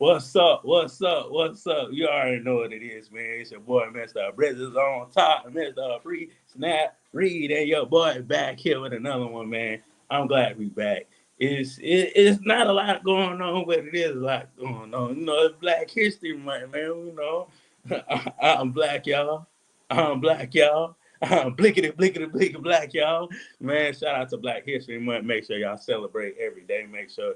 What's up? What's up? What's up? You already know what it is, man. It's your boy, Mr. Bridges on top, Mr. Free Snap Reed, and your boy back here with another one, man. I'm glad we back. It's not a lot going on, but it is a lot going on. You know, it's Black History Month, man. You know, I'm black, y'all. I'm black, y'all. Blickety, blickety, blickety, black, y'all. Man, shout out to Black History Month. Make sure y'all celebrate every day. Make sure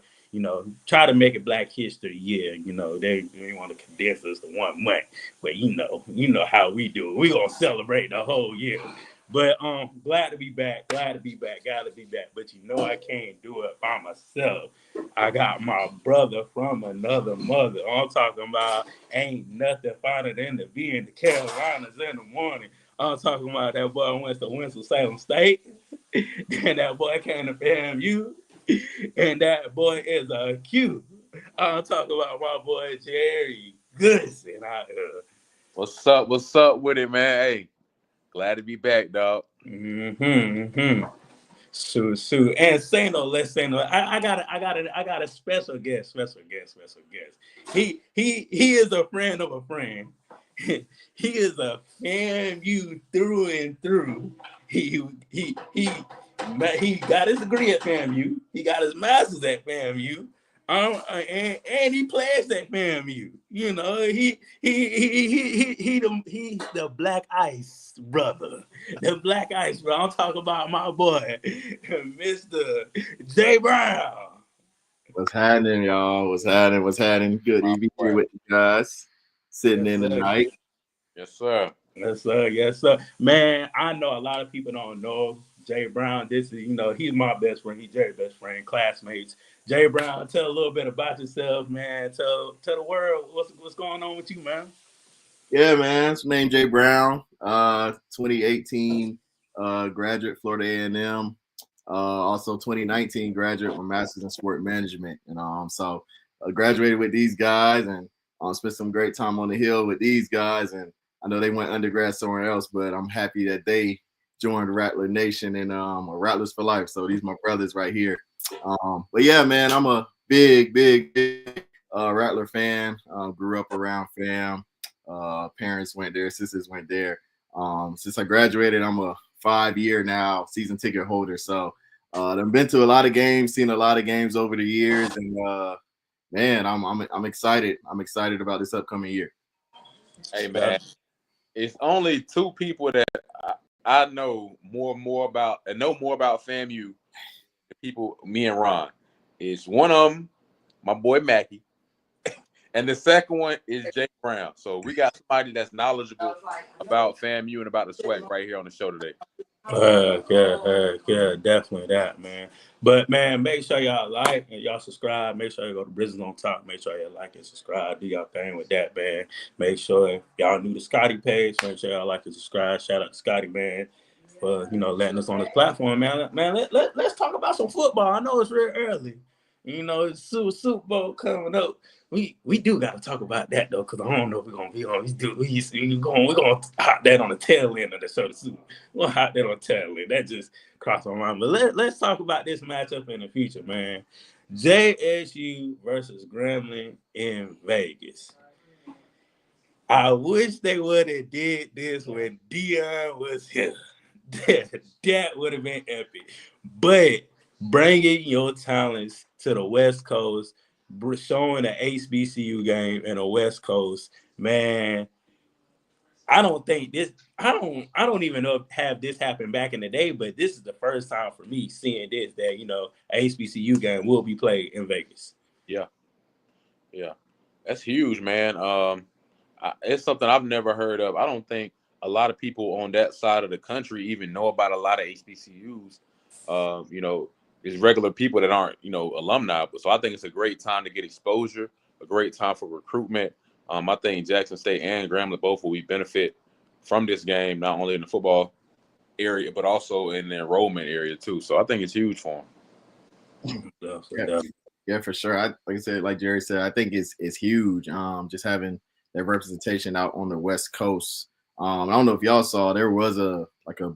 try to make it Black History Year. They want to condense us to 1 month, but you know how we do it. We gonna celebrate the whole year. But glad to be back. Glad to be back. Gotta be back. But I can't do it by myself. I got my brother from another mother. I'm talking about ain't nothing finer than to be in the Carolinas in the morning. I'm talking about that boy went to Winston-Salem State, and that boy came to FAMU, and that boy is a Q. I'm talking about my boy Jerry Goodson out here. What's up? What's up with it, man? Hey, glad to be back, dog. Shoot. And say no, let's say no. I got a special guest. He is a friend of a friend. He is a FAMU through and through. He got his degree at FAMU. He got his master's at FAMU. And he plays at FAMU. He the Black Ice brother. The Black Ice brother. I'm talking about my boy, Mr. J Brown. What's happening, y'all? What's happening? What's happening? Good to be here with you guys. Sitting Yes, in sir. tonight. Yes, sir. Yes, sir. Yes, sir. Man, I know a lot of people don't know Jay Brown. This is, he's my best friend. He's Jerry's best friend, classmates. Jay Brown, tell a little bit about yourself, man. Tell the world what's going on with you, man. Yeah, man. It's named Jay Brown. 2018 graduate, Florida A&M. Also 2019 graduate with Masters in Sport Management. So graduated with these guys and spent some great time on the Hill with these guys. And I know they went undergrad somewhere else, but I'm happy that they joined Rattler Nation and Rattlers for Life. So these are my brothers right here. But yeah, man, I'm a big Rattler fan. Grew up around fam. Parents went there, sisters went there. Since I graduated, I'm a 5-year now season ticket holder. So I've been to a lot of games, seen a lot of games over the years, and man, I'm excited. I'm excited about this upcoming year. Hey, man, it's only two people that I know more about and know more about FAMU. The people, me and Ron, is one of them, my boy Mackie, and the second one is Jay Brown. So we got somebody that's knowledgeable about FAMU and about the SWAC right here on the show today. Yeah, definitely that, man. But man, make sure y'all like and y'all subscribe. Make sure you go to Bridges on Top. Make sure you like and subscribe. Do y'all thing with that, man. Make sure if y'all new to Scotty page, make sure y'all like and subscribe. Shout out to Scotty, man, for letting us on his platform, man. Let's talk about some football. I know it's real early. It's Super Bowl coming up. We do got to talk about that though, because I don't know if we're gonna be on. We're gonna hot that on the tail end of the show. We'll hot that on the tail end. That just crossed my mind. But let's talk about this matchup in the future, man. JSU versus Gremlin in Vegas. I wish they would have did this when Dion was here. That would have been epic. But bringing your talents to the West Coast, showing an HBCU game in the West Coast, man. I don't think this. I don't even know if have this happened back in the day, but this is the first time for me seeing this that a HBCU game will be played in Vegas. Yeah, that's huge, man. It's something I've never heard of. I don't think a lot of people on that side of the country even know about a lot of HBCUs. It's regular people that aren't, alumni. So I think it's a great time to get exposure, a great time for recruitment. I think Jackson State and Grambling both will benefit from this game, not only in the football area, but also in the enrollment area too. So I think it's huge for them. Yeah, for sure. Like I said, like Jerry said, I think it's huge. Just having that representation out on the West Coast. I don't know if y'all saw, there was a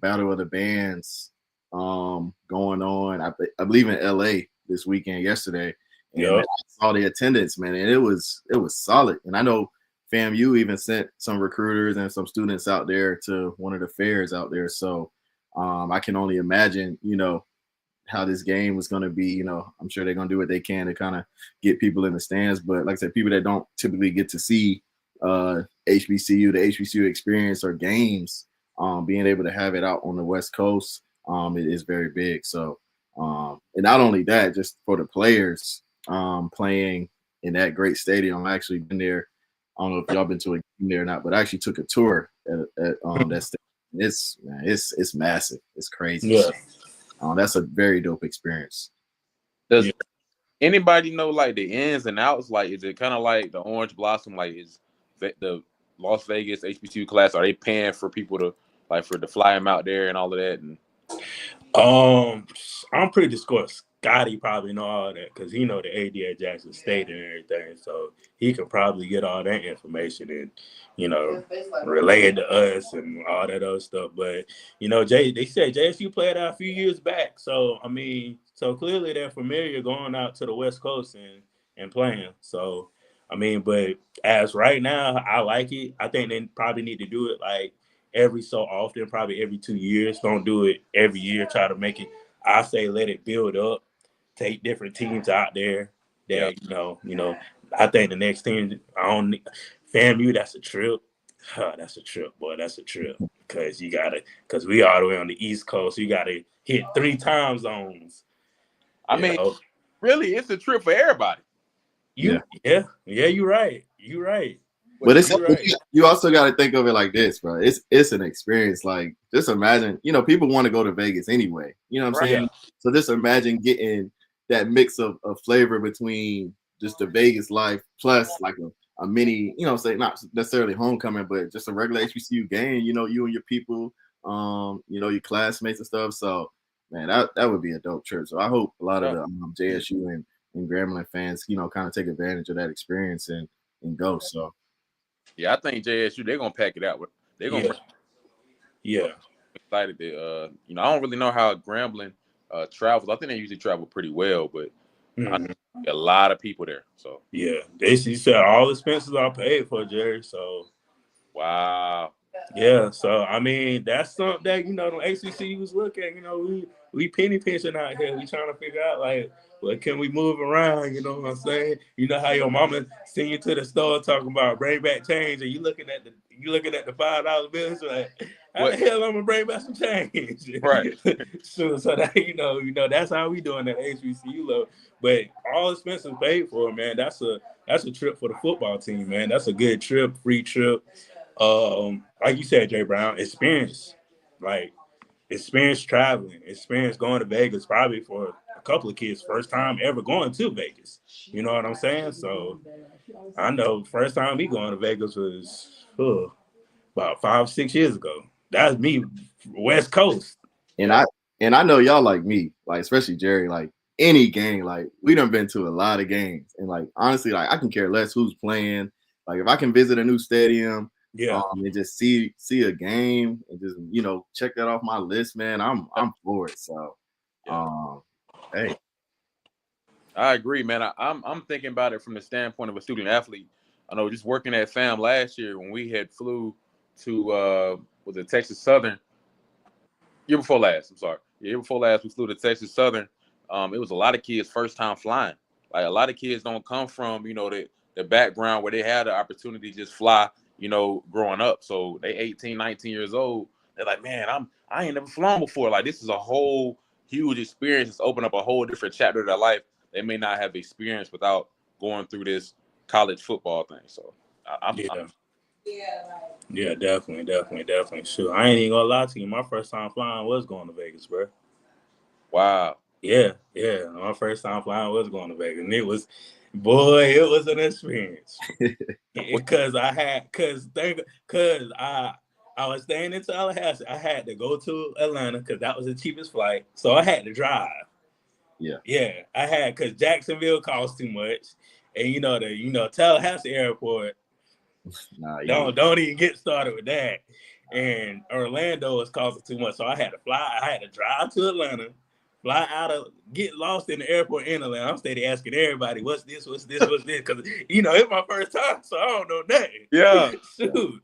battle of the bands going on. I believe in LA this weekend, yesterday, And man, I saw the attendance, man, and it was solid. And I know FAMU even sent some recruiters and some students out there to one of the fairs out there. So I can only imagine, how this game was going to be. I'm sure they're going to do what they can to kind of get people in the stands. But like I said, people that don't typically get to see the HBCU experience or games, being able to have it out on the West Coast, it is very big. So, and not only that, just for the players playing in that great stadium. I actually been there. I don't know if y'all been to a game there or not, but I actually took a tour at that stadium. It's massive. It's crazy. Yeah. That's a very dope experience. Does anybody know like the ins and outs? Like, is it kind of like the Orange Blossom? Like, is the Las Vegas HBCU class, are they paying for people to fly them out there and all of that? And I'm pretty sure Scotty probably know all that because he know the AD at Jackson State and everything, so he can probably get all that information and relay it to us and all that other stuff. But they said JSU played out a few years back, so I mean, so clearly they're familiar going out to the West Coast and playing. So I mean, but as right now, I like it. I think they probably need to do it like every so often, probably every 2 years. Don't do it every year. Try to make it. I say let it build up. Take different teams out there. That I think the next team FAMU. That's a trip. That's a trip, boy. That's a trip because because we all the way on the East Coast. You gotta hit 3 time zones. I mean, really, it's a trip for everybody. You're right. You're right. But you also got to think of it like this, bro. It's an experience. Like, just imagine, people want to go to Vegas anyway. You know what I'm saying? Yeah. So just imagine getting that mix of flavor between just the Vegas life plus like a mini, say not necessarily homecoming, but just a regular HBCU game. You and your people, your classmates and stuff. So, man, that would be a dope trip. So I hope a lot of the JSU and Grambling fans, kind of take advantage of that experience and go. So. Yeah, I think JSU, they're gonna pack it out. They're gonna excited to I don't really know how Grambling travels. I think they usually travel pretty well, but I see a lot of people there. So they said all expenses are paid for, Jerry. So wow. Yeah, so I mean that's something that the ACCUs look at. We penny pinching out here. We trying to figure out like, well, can we move around? You know what I'm saying? You know how your mama send you to the store talking about bring back change, and you looking at the $5 bills like, how the hell I'm gonna bring back some change? Right. so that that's how we doing at HBCU level. But all expenses paid for, man. That's a trip for the football team, man. That's a good trip, free trip. Like you said, Jay Brown, experience traveling, experience going to Vegas, probably for a couple of kids, first time ever going to Vegas. You know what I'm saying? So I know first time me going to Vegas was about 5-6 years ago. That's me, West Coast. And I know y'all like me, like especially Jerry, like any game, like we done been to a lot of games, and like honestly, like I can care less who's playing. Like if I can visit a new stadium. And just see a game and just check that off my list, man. I'm for it. So, hey, I agree, man. I'm thinking about it from the standpoint of a student athlete. I know just working at FAM last year when we had flew to was it Texas Southern? Year before last, we flew to Texas Southern. It was a lot of kids first time flying. Like a lot of kids don't come from the background where they had the opportunity to just fly. Growing up. So they 18, 19 years old. They're like, man, I ain't never flown before. Like this is a whole huge experience. It's opened up a whole different chapter of their life they may not have experienced without going through this college football thing. So yeah, definitely. Sure. I ain't even gonna lie to you. My first time flying was going to Vegas, bro. Wow. Yeah. My first time flying was going to Vegas. And it was an experience. Because I was staying in Tallahassee. I had to go to Atlanta because that was the cheapest flight. So I had to drive. Yeah. I had because Jacksonville cost too much, and Tallahassee Airport. Don't even get started with that. And Orlando is costing too much, so I had to fly. I had to drive to Atlanta fly out of, get lost in the airport in Atlanta. I'm steady asking everybody, what's this? Because, you know, it's my first time, so I don't know nothing. Yeah. Shoot.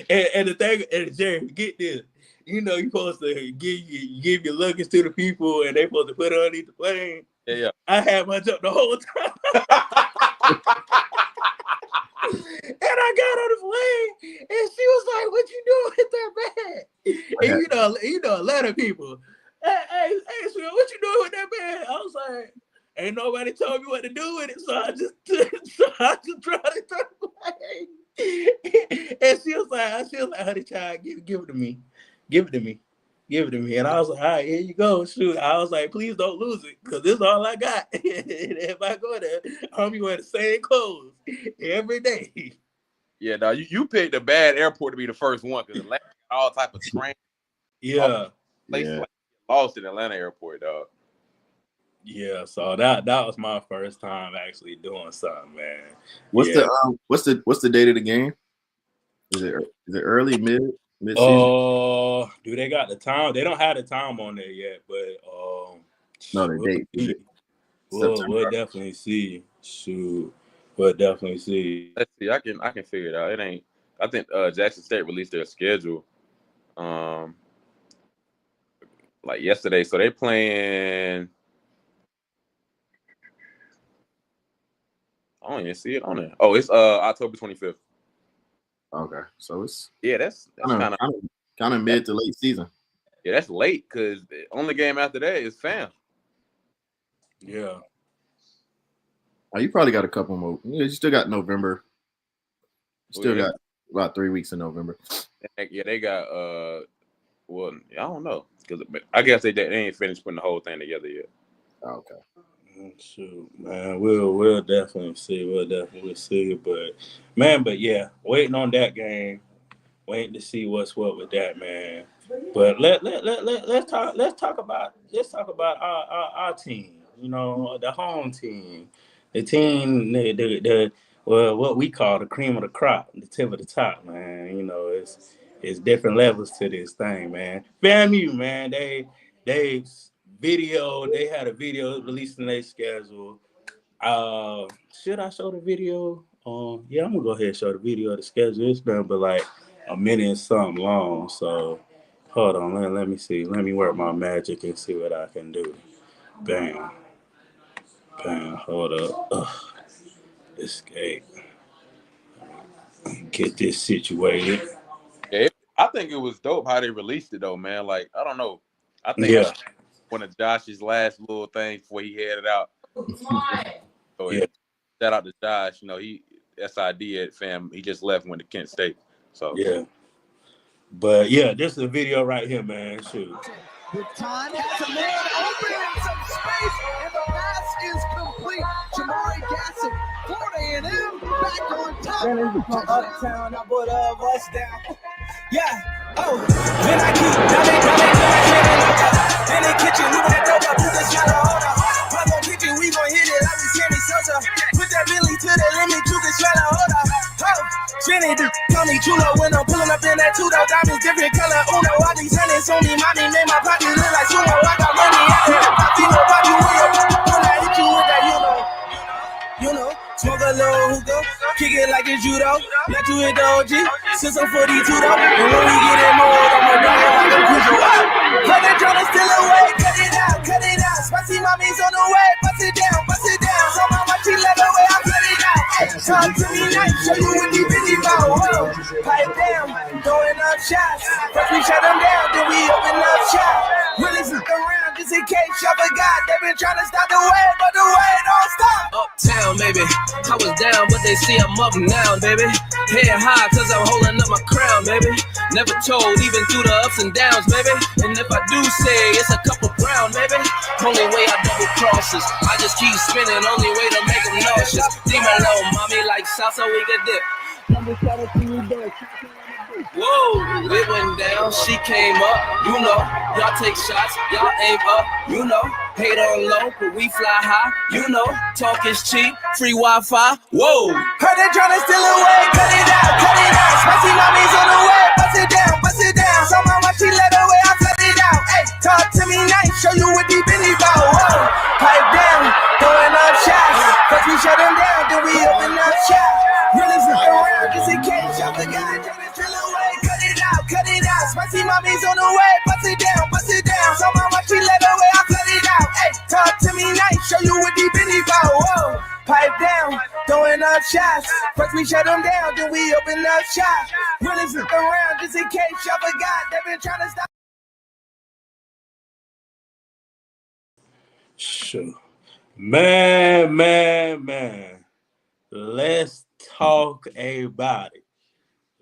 And the thing, and Jerry, get this. You know, you're supposed to give your luggage to the people, and they supposed to put it underneath the plane. Yeah. I had my jump the whole time. And I got on the plane, and she was like, "What you doing with that bag?" And you know, a lot of people, hey, sweet, what you doing with that bag? I was like, ain't nobody told me what to do with it, so I just tried to turn away. And she was like, honey, child, give it to me. Give it to me. And I was like, all right, here you go. Shoot. I was like, please don't lose it, because this is all I got. And if I go there, I'm be wearing the same clothes every day. Yeah, no, you picked a bad airport to be the first one, because Atlanta got all type of train. Yeah. Places like lost in Atlanta airport, dog. Yeah, so that was my first time actually doing something, man. What's the date of the game? Is it early, mid season? Do they got the time? They don't have the time on there yet, but no, the date. We'll definitely see. Shoot, we'll definitely see. Let's see. I can figure it out. It ain't. I think Jackson State released their schedule, like yesterday. So they playing. I don't even see it on there. Oh, it's October 25th. Okay, so it's that's kind of mid to late season. Yeah, that's late, because the only game after that is FAM. Yeah. Oh, you probably got a couple more. You still got November. Still got about 3 weeks in November. Yeah, they got well, I don't know, because I guess they ain't finished putting the whole thing together yet. Oh, okay. Shoot, man, we'll definitely see. But yeah, waiting on that game, waiting to see what's what with that, man. But let's talk about our team. You know, the home team, the team, the what we call the cream of the crop, the tip of the top, man. You know, it's different levels to this thing, man. FAMU, man, they had a video released in their schedule. Should I show the video? Yeah, I'm gonna go ahead and show the video of the schedule. It's been but like a minute and something long. So hold on, let me see. Let me work my magic and see what I can do. Bam. Hold up. Escape. Get this situated. Yeah, I think it was dope how they released it though, man. Like, I don't know. I think that's one of Josh's last little things before he headed out. So shout out to Josh. You know, he SID at FAM. He just left and went to Kent State. So yeah. But yeah, this is a video right here, man. Shoot. With time, has a man open in some space, and the pass is complete. Jamari Gassett, Florida A&M, back on top. From uptown, I put a bus down. Yeah, then I keep in the kitchen, we gon' throw up, put this matter on her. Plug on pitching, we gon' hit it like we Sammy Sosa. Put that Billy to the limit, you can smell her, hold up. Trinity, call me Chulo when I'm pulling up in that two-door diamonds, different color Uno. All these hundreds on me, mommy made my pocket look like sumo. I got money out there, I feel about you when I hit you with that, you know. Smoke a little hookah, kick it like it's judo. Let you hit the OG, since I'm 42 though. And when we get in mode, I'ma die like a Cujo. Cut it, tryna steal away, cut it out. Spicy mommy's on the way, bust it down. So mama, she let her way, I cut it out. Hey, talk to me nice, show you what you busy about. Whoa, pipe down, throwing up shots. First we shut them down, then we open up shop. Really sneak around just in case y'all forgot. They been trying to stop the wave, but the wave don't stop. Uptown, baby, I was down, but they see I'm up now, baby. Head high, cause I'm holding up my crown, baby. Never told, even through the ups and downs, baby. And if I do say, it's a couple brown, baby. Only way I double crosses, I just keep spinning, only way to make them nauseous. Leave me alone, mommy, like salsa, we could dip. Whoa, it went down, she came up, you know. Y'all take shots, y'all aim up, you know. Hate on low, but we fly high, you know. Talk is cheap, free Wi-Fi, whoa. Heard they tryna steal away, cut it out. Spicy mommy's on the way, bust it down. So mama, she let her way, I cut it out. Hey, talk to me me nice, show you what deep in these bow. Whoa, pipe down, throwing up shots. First we shut them down, then we open up shop. Really flip around just in case y'all forgot. Drill away, cut it out. Spicy mommy's on the way, bust it down. So mama, she let away, I flood it out. Hey, talk to me nice, show you what deep in these bow. Whoa, pipe down, throwing up shots. First we shut them down, then we open up shop. Really flip around just in case y'all forgot. They've been trying to stop. Sure. Man. Let's talk about it.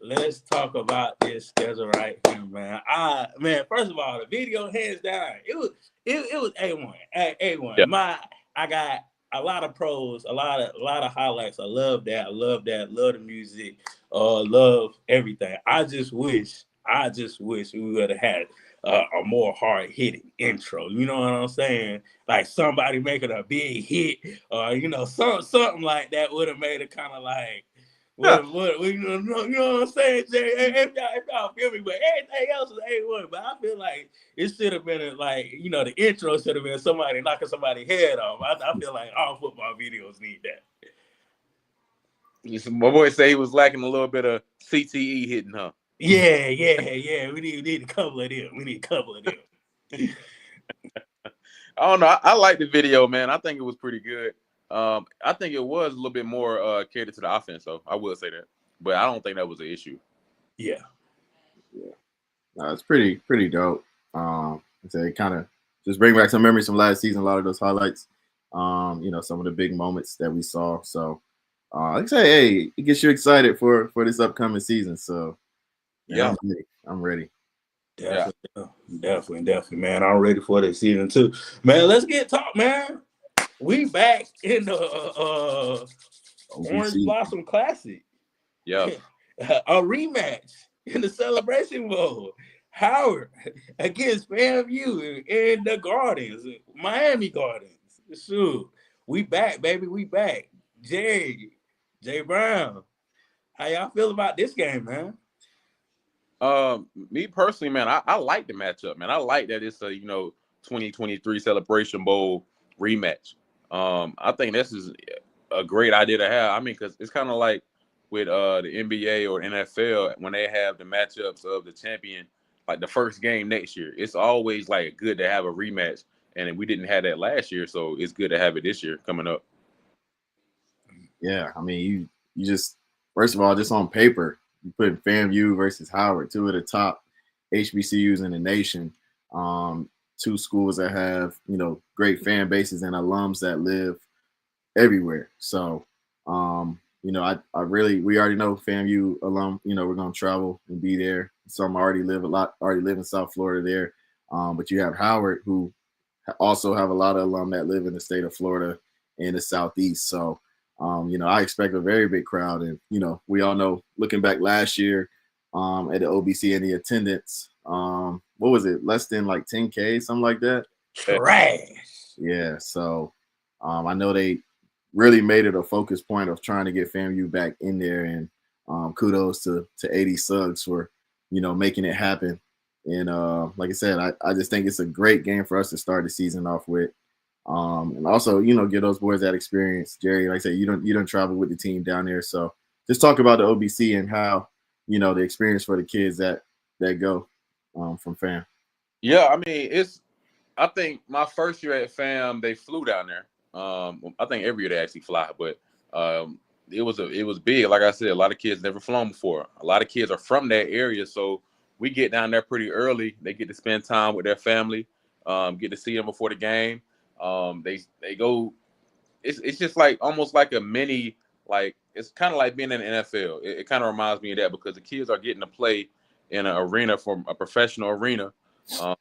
Let's talk about this schedule right here, man. Man, first of all, the video hands down, it was A1. A1. Yeah. I got a lot of pros, a lot of highlights. I love that. Love the music. Love everything. I just wish we would have had a more hard-hitting intro. You know what I'm saying? Like somebody making a big hit, or something like that would have made it kind of like, what you know what I'm saying, Jay? If y'all feel me, but everything else is A1. But I feel like it should have been the intro should have been somebody knocking somebody's head off. I feel like all football videos need that. My boy say he was lacking a little bit of CTE hitting, huh? Yeah. We need a couple of them. I don't know. I like the video, man. I think it was pretty good. I think it was a little bit more catered to the offense, so I will say that. But I don't think that was an issue. Yeah. No, it's pretty dope. It kind of just bring back some memories from last season. A lot of those highlights. Some of the big moments that we saw. So, like I say, hey, it gets you excited for this upcoming season. So, yeah, I'm ready. Definitely, man. I'm ready for this season too, man. Let's get talk, man. We back in the Orange Blossom Classic. Yeah, a rematch in the Celebration Bowl. Howard against FAMU in the Gardens, Miami Gardens. Shoot, we back, baby. We back. Jay Brown, how y'all feel about this game, man? Me personally, man, I like the matchup, man. I like that it's a 2023 Celebration Bowl rematch. I think this is a great idea to have. I mean, because it's kind of like with the NBA or NFL when they have the matchups of the champion, like the first game next year. It's always like good to have a rematch, and we didn't have that last year, so it's good to have it this year coming up. Yeah, I mean, you just first of all, just on paper, you put FAMU versus Howard, two of the top HBCUs in the nation. Two schools that have great fan bases and alums that live everywhere. So we already know FAMU alum, we're gonna travel and be there. Some already live in South Florida there. But you have Howard, who also have a lot of alum that live in the state of Florida and the Southeast. So I expect a very big crowd. And we all know, looking back last year at the OBC and the attendance, what was it, less than like 10K, something like that? Trash. Yeah, so I know they really made it a focus point of trying to get FAMU back in there, and kudos to AD Suggs for making it happen. And like I said, I just think it's a great game for us to start the season off with, and also give those boys that experience. Jerry, like I said, you don't travel with the team down there, so just talk about the OBC and how the experience for the kids that go from FAM. Yeah, I mean, I think my first year at FAM, they flew down there. I think every year they actually fly, but it was big. Like I said, a lot of kids never flown before. A lot of kids are from that area, so we get down there pretty early. They get to spend time with their family, get to see them before the game. They go. It's just like almost like a mini, like it's kind of like being in the NFL. It kind of reminds me of that because the kids are getting to play in an arena, from a professional arena, and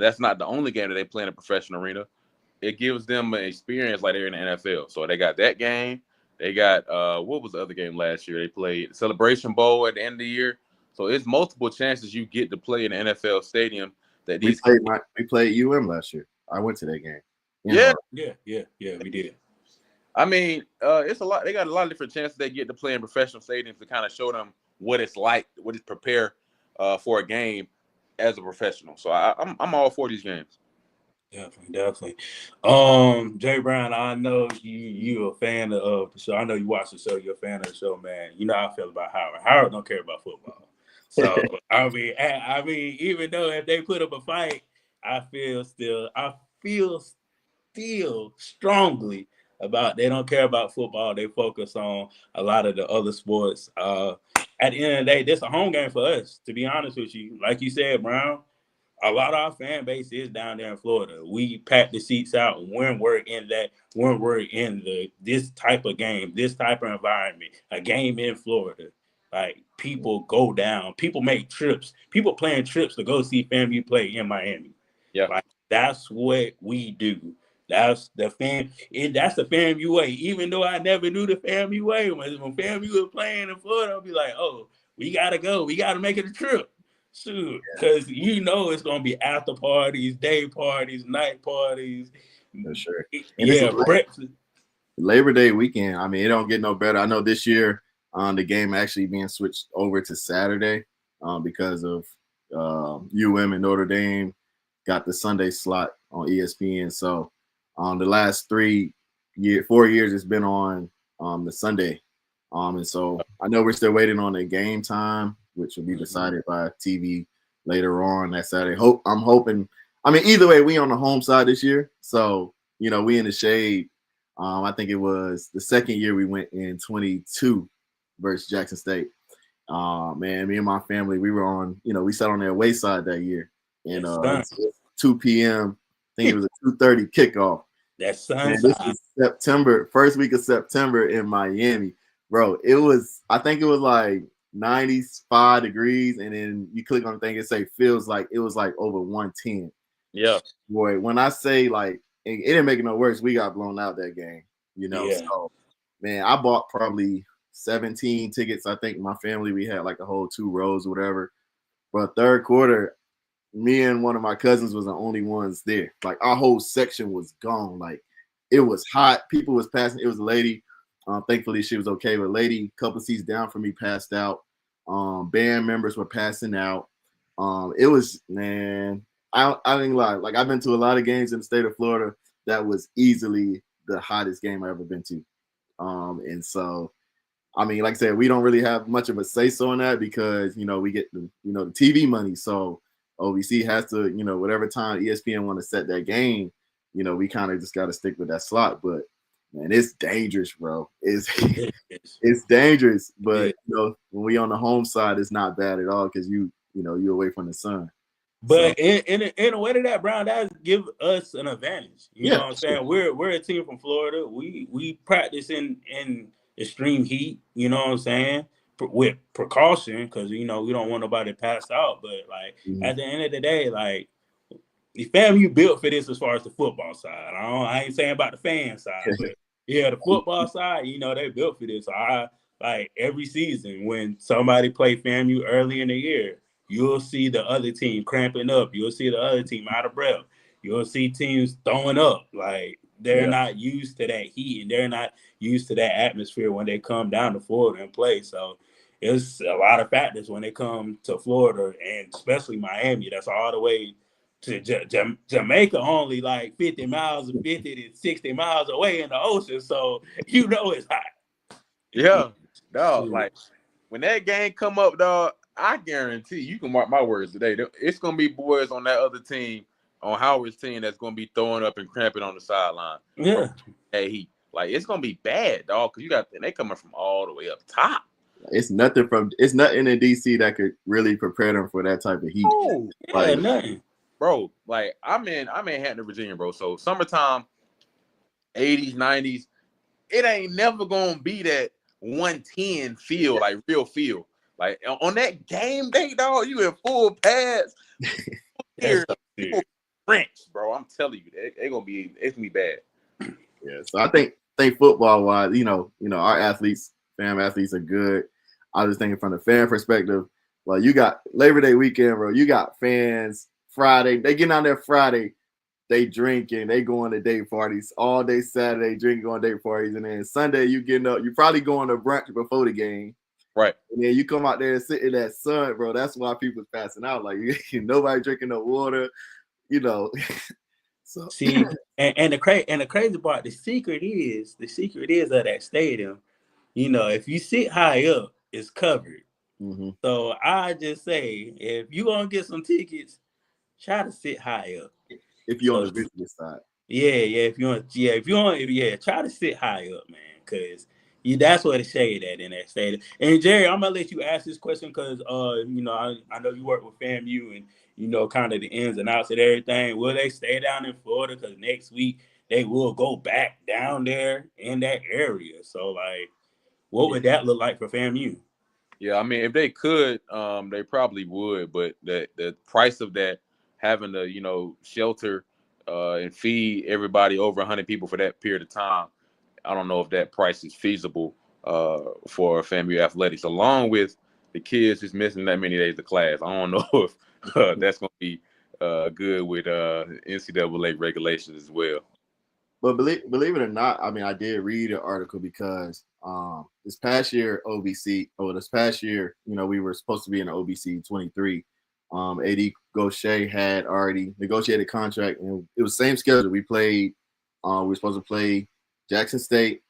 that's not the only game that they play in a professional arena. It gives them an experience like they're in the NFL. So they got that game. They got what was the other game last year? They played Celebration Bowl at the end of the year. So it's multiple chances you get to play in the NFL stadium. That we played UM last year. I went to that game. Yeah, we did. I mean, it's a lot. They got a lot of different chances they get to play in professional stadiums to kind of show them what it's like, what it's prepare for a game as a professional. So I'm all for these games. Definitely. Jay Brown, I know you a fan of the show. I know you watch the show. You're a fan of the show, man. You know how I feel about Howard. Howard don't care about football. So I mean, even though if they put up a fight, I feel still strongly about they don't care about football. They focus on a lot of the other sports. At the end of the day, this is a home game for us. To be honest with you, like you said, Brown, a lot of our fan base is down there in Florida. We pack the seats out when we're in this type of game, this type of environment, a game in Florida. Like people go down, people make trips, people plan trips to go see FAMU play in Miami. Yeah. Like that's what we do. That's the FAMU way. Even though I never knew the FAMU way, when FAMU was playing in Florida, I'll be like, oh, we gotta go, we gotta make it a trip. Shoot, because it's gonna be after parties, day parties, night parties. For sure. And Yeah, breakfast. Labor Day weekend. I mean, it don't get no better. I know this year the game actually being switched over to Saturday because of UM and Notre Dame got the Sunday slot on ESPN. So the last 4 years it's been on the Sunday. And so I know we're still waiting on the game time, which will be decided by TV later on that Saturday. I'm hoping. I mean, either way, we on the home side this year. So, we in the shade. I think it was the second year we went in 22 versus Jackson State. Man, me and my family, we were on, we sat on their away side that year. And 2 p.m. I think it was a 2:30 kickoff. That sun's Man, this is September, first week of September in Miami. Bro, I think it was like 95 degrees, and then you click on the thing, it feels like it was like over 110. Yeah. Boy, when I say like, it didn't make it no worse, we got blown out that game, Yeah. So, man, I bought probably 17 tickets. I think my family, we had like a whole 2 rows or whatever. But third quarter, me and one of my cousins was the only ones there. Like our whole section was gone. Like it was hot. People was passing. It was a lady. Thankfully, she was okay. But a lady, a couple seats down from me, passed out. Band members were passing out. It was, man, I didn't lie. Like I've been to a lot of games in the state of Florida. That was easily the hottest game I've ever been to. And so, I mean, like I said, we don't really have much of a say-so on that because, we get the TV money. So OVC has to, whatever time ESPN want to set that game, we kind of just got to stick with that slot. But man, it's dangerous, bro. It's dangerous. But when we on the home side, it's not bad at all because you're away from the sun. But in a way to that, Brown, that give us an advantage. You know what I'm saying? We're a team from Florida. We practice in extreme heat. You know what I'm saying? With precaution, because we don't want nobody passed out. But like at the end of the day, like the FAMU built for this as far as the football side. I ain't saying about the fan side, but yeah, the football side, they built for this. So I like every season when somebody play FAMU early in the year, you'll see the other team cramping up. You'll see the other team out of breath. You'll see teams throwing up. Like they're not used to that heat and they're not used to that atmosphere when they come down to Florida and play. So it's a lot of factors when they come to Florida and especially Miami. That's all the way to Jamaica, only like 50 to 60 miles away in the ocean. So it's hot. Yeah, dog. Like when that game come up, dog, I guarantee you can mark my words today. It's gonna be boys on that other team, on Howard's team, that's gonna be throwing up and cramping on the sideline. Yeah, hey, like it's gonna be bad, dog. Because they coming from all the way up top. It's nothing in DC that could really prepare them for that type of heat. Oh, nothing, bro. Like I'm in Hampton, Virginia, bro. So summertime, 80s, 90s, it ain't never gonna be that 110 feel, like real feel. Like on that game day, dog, you in full pads. French, bro. I'm telling you, it's gonna be bad. Yeah, so I think football wise, our athletes, fam athletes are good. I was thinking from the fan perspective, well, you got Labor Day weekend, bro. You got fans Friday. They get out there Friday, they drinking, they going to day parties all day Saturday, drinking, going to day parties, and then Sunday you getting up, you probably going to brunch before the game. Right. And then you come out there and sit in that sun, bro. That's why people's passing out. Like nobody drinking no water, So See, and the crazy part, the secret is of that stadium. You know, if you sit high up, it's covered. mm-hmm. So I just say, if you gonna get some tickets, try to sit high up. If you're on So the visitor side. if you want, try to sit high up, man, because that's where the shade at in that stadium. And Jerry, I'm gonna let you ask this question because I know you work with FAMU and you know kind of the ins and outs of everything. Will they stay down in Florida? Because next week they will go back down there in that area. So like, what would that look like for FAMU? Yeah, I mean, if they could, they probably would. But the price of that, having to shelter and feed everybody over 100 people for that period of time, I don't know if that price is feasible for FAMU athletics. Along with the kids just missing that many days of class, I don't know if that's going to be good with NCAA regulations as well. But believe it or not, I mean, I did read an article because this past year, we were supposed to be in the OBC 23. AD Gaucher had already negotiated a contract, and it was the same schedule. We were supposed to play Jackson State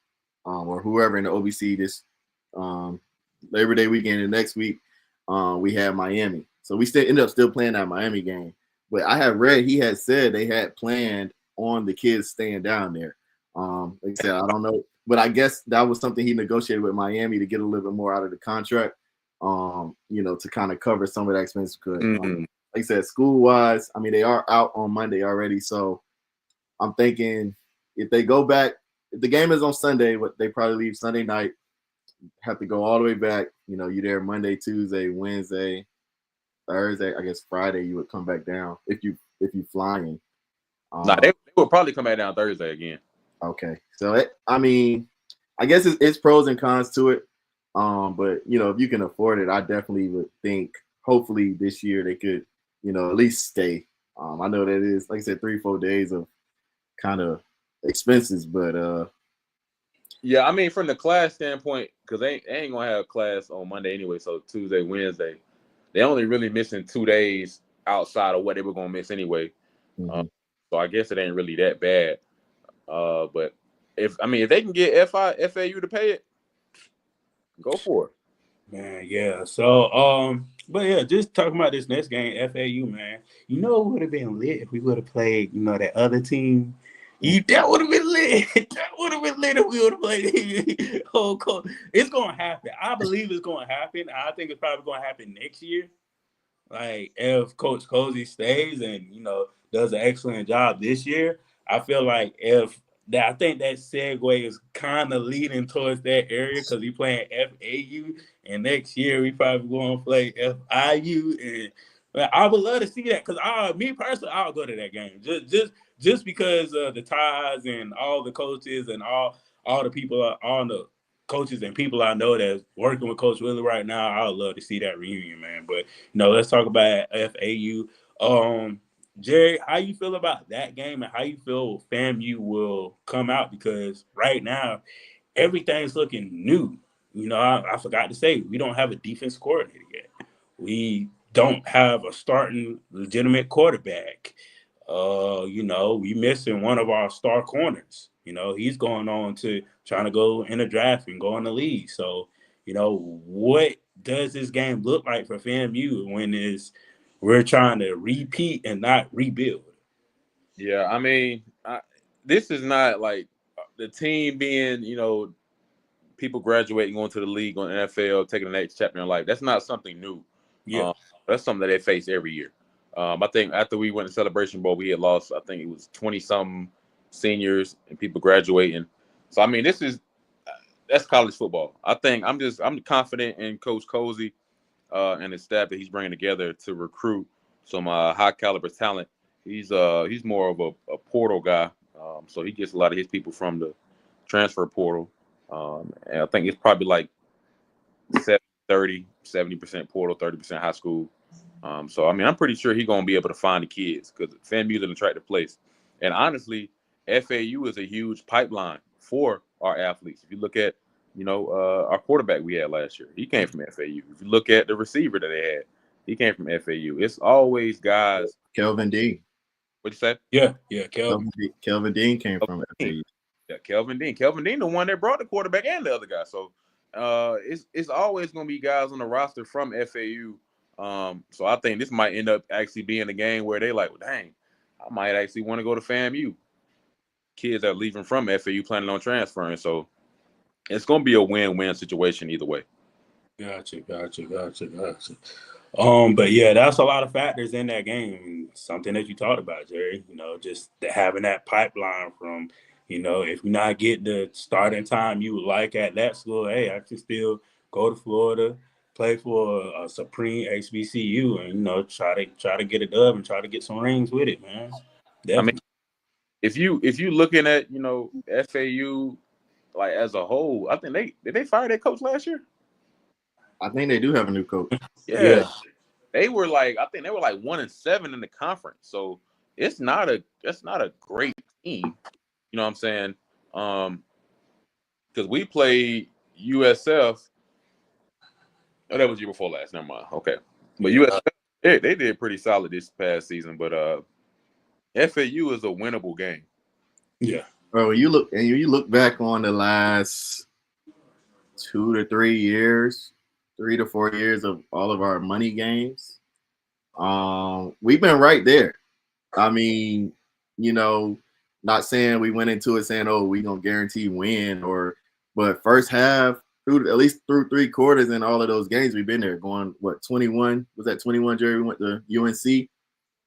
or whoever in the OBC this Labor Day weekend, and next week we had Miami. So we ended up still playing that Miami game. But I had read he had said they had planned on the kids staying down there. Like I said, I don't know, but I guess that was something he negotiated with Miami to get a little bit more out of the contract, to kind of cover some of that expense. Because, like I said, school-wise, I mean, they are out on Monday already, so I'm thinking if they go back, if the game is on Sunday, they probably leave Sunday night, have to go all the way back. You're there Monday, Tuesday, Wednesday, Thursday. I guess Friday you would come back down if you flying. They will probably come back down Thursday again. Okay, so I guess it's pros and cons to it. But if you can afford it, I definitely would think. Hopefully this year they could, at least stay. I know that is, like I said, 3-4 days of kind of expenses, but yeah, I mean from the class standpoint, because they ain't gonna have class on Monday anyway. So Tuesday, Wednesday, they only really missing 2 days outside of what they were gonna miss anyway. mm-hmm. So I guess it ain't really that bad. But if they can get FAU to pay it, go for it. Man, yeah. So, but yeah, just talking about this next game, FAU, man. It would have been lit if we would have played, that other team. That would have been lit. That would have been lit if we would have played. It's gonna happen. I believe it's gonna happen. I think it's probably gonna happen next year. Like if Coach Cozy stays and does an excellent job this year, I feel like I think that segue is kind of leading towards that area because we playing FAU, and next year we probably going to play FIU, and I would love to see that because me personally, I'll go to that game just because of the ties and all the coaches and all the people, all the coaches and people I know that's working with Coach Willie right now. I would love to see that reunion, man. But let's talk about FAU. Jerry, how you feel about that game and how you feel FAMU will come out? Because right now, everything's looking new. I forgot to say, we don't have a defense coordinator yet. We don't have a starting legitimate quarterback. We missing one of our star corners. He's going on to trying to go in the draft and go in the league. So, what does this game look like for FAMU when we're trying to repeat and not rebuild? Yeah, I mean, this is not like the team being, people graduating, going to the league, going to the NFL, taking the next chapter in life. That's not something new. Yeah. That's something that they face every year. I think after we went to Celebration Bowl, we had lost, I think it was 20-something seniors and people graduating. So, I mean, that's college football. I think I'm confident in Coach Cozy and his staff that he's bringing together to recruit some high caliber talent. He's more of a portal guy, so he gets a lot of his people from the transfer portal, and I think it's probably like 70% portal, 30% high school. So I mean, I'm pretty sure he's gonna be able to find the kids because FAMU is an attractive place, and honestly, FAU is a huge pipeline for our athletes. If you look at our quarterback we had last year, he came from FAU. If you look at the receiver that they had, he came from FAU. It's always guys. Kelvin D. What'd you say? Yeah, Kelvin. Kelvin Dean came from FAU. Yeah, Kelvin Dean, the one that brought the quarterback and the other guy. So it's always gonna be guys on the roster from FAU. So I think this might end up actually being a game where they like, well, dang, I might actually want to go to FAMU. Kids that are leaving from FAU planning on transferring. So it's gonna be a win-win situation either way. Gotcha. But yeah, that's a lot of factors in that game. Something that you talked about, Jerry. Just having that pipeline from, if you not get the starting time you would like at that school, hey, I can still go to Florida, play for a supreme HBCU, and try to get a dub and try to get some rings with it, man. Definitely. I mean, if you looking at FAU like as a whole, I think did they fire their coach last year? I think they do have a new coach. Yeah. They were like 1-7 in the conference. So it's not a great team. You know what I'm saying? Because we played USF. Oh, that was year before last. Never mind. Okay. But USF, they did pretty solid this past season. But FAU is a winnable game. Yeah. Bro, you look back on the last 2 to 3 years, 3 to 4 years of all of our money games. We've been right there. I mean, not saying we went into it saying, oh, we're gonna guarantee win, but first half at least through 3 quarters in all of those games we've been there. Going 21? Was that 21, Jerry? We went to UNC.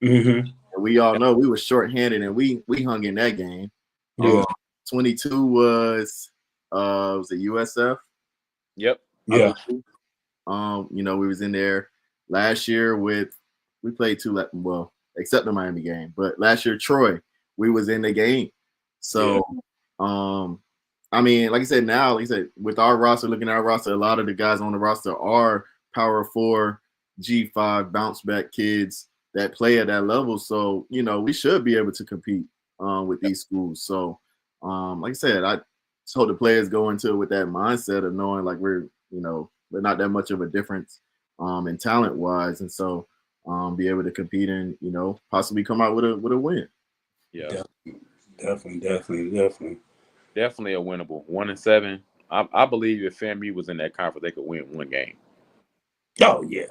Mm-hmm. And we all know we were shorthanded and we hung in that game. Yeah. 22 was it USF? Yep. Yeah. We was in there last year we played 2, well, except the Miami game, but last year Troy, we was in the game. So I mean, like I said, now, like I said, with our roster, looking at our roster, a lot of the guys on the roster are Power 4, G5, bounce back kids that play at that level. So, we should be able to compete with these schools. So, like I said, I just hope the players go into it with that mindset of knowing like we're not that much of a difference in talent wise. And so be able to compete and, possibly come out with a win. Yeah. Definitely. Definitely a winnable 1-7. I believe if FAMU was in that conference, they could win 1 game. Oh yeah,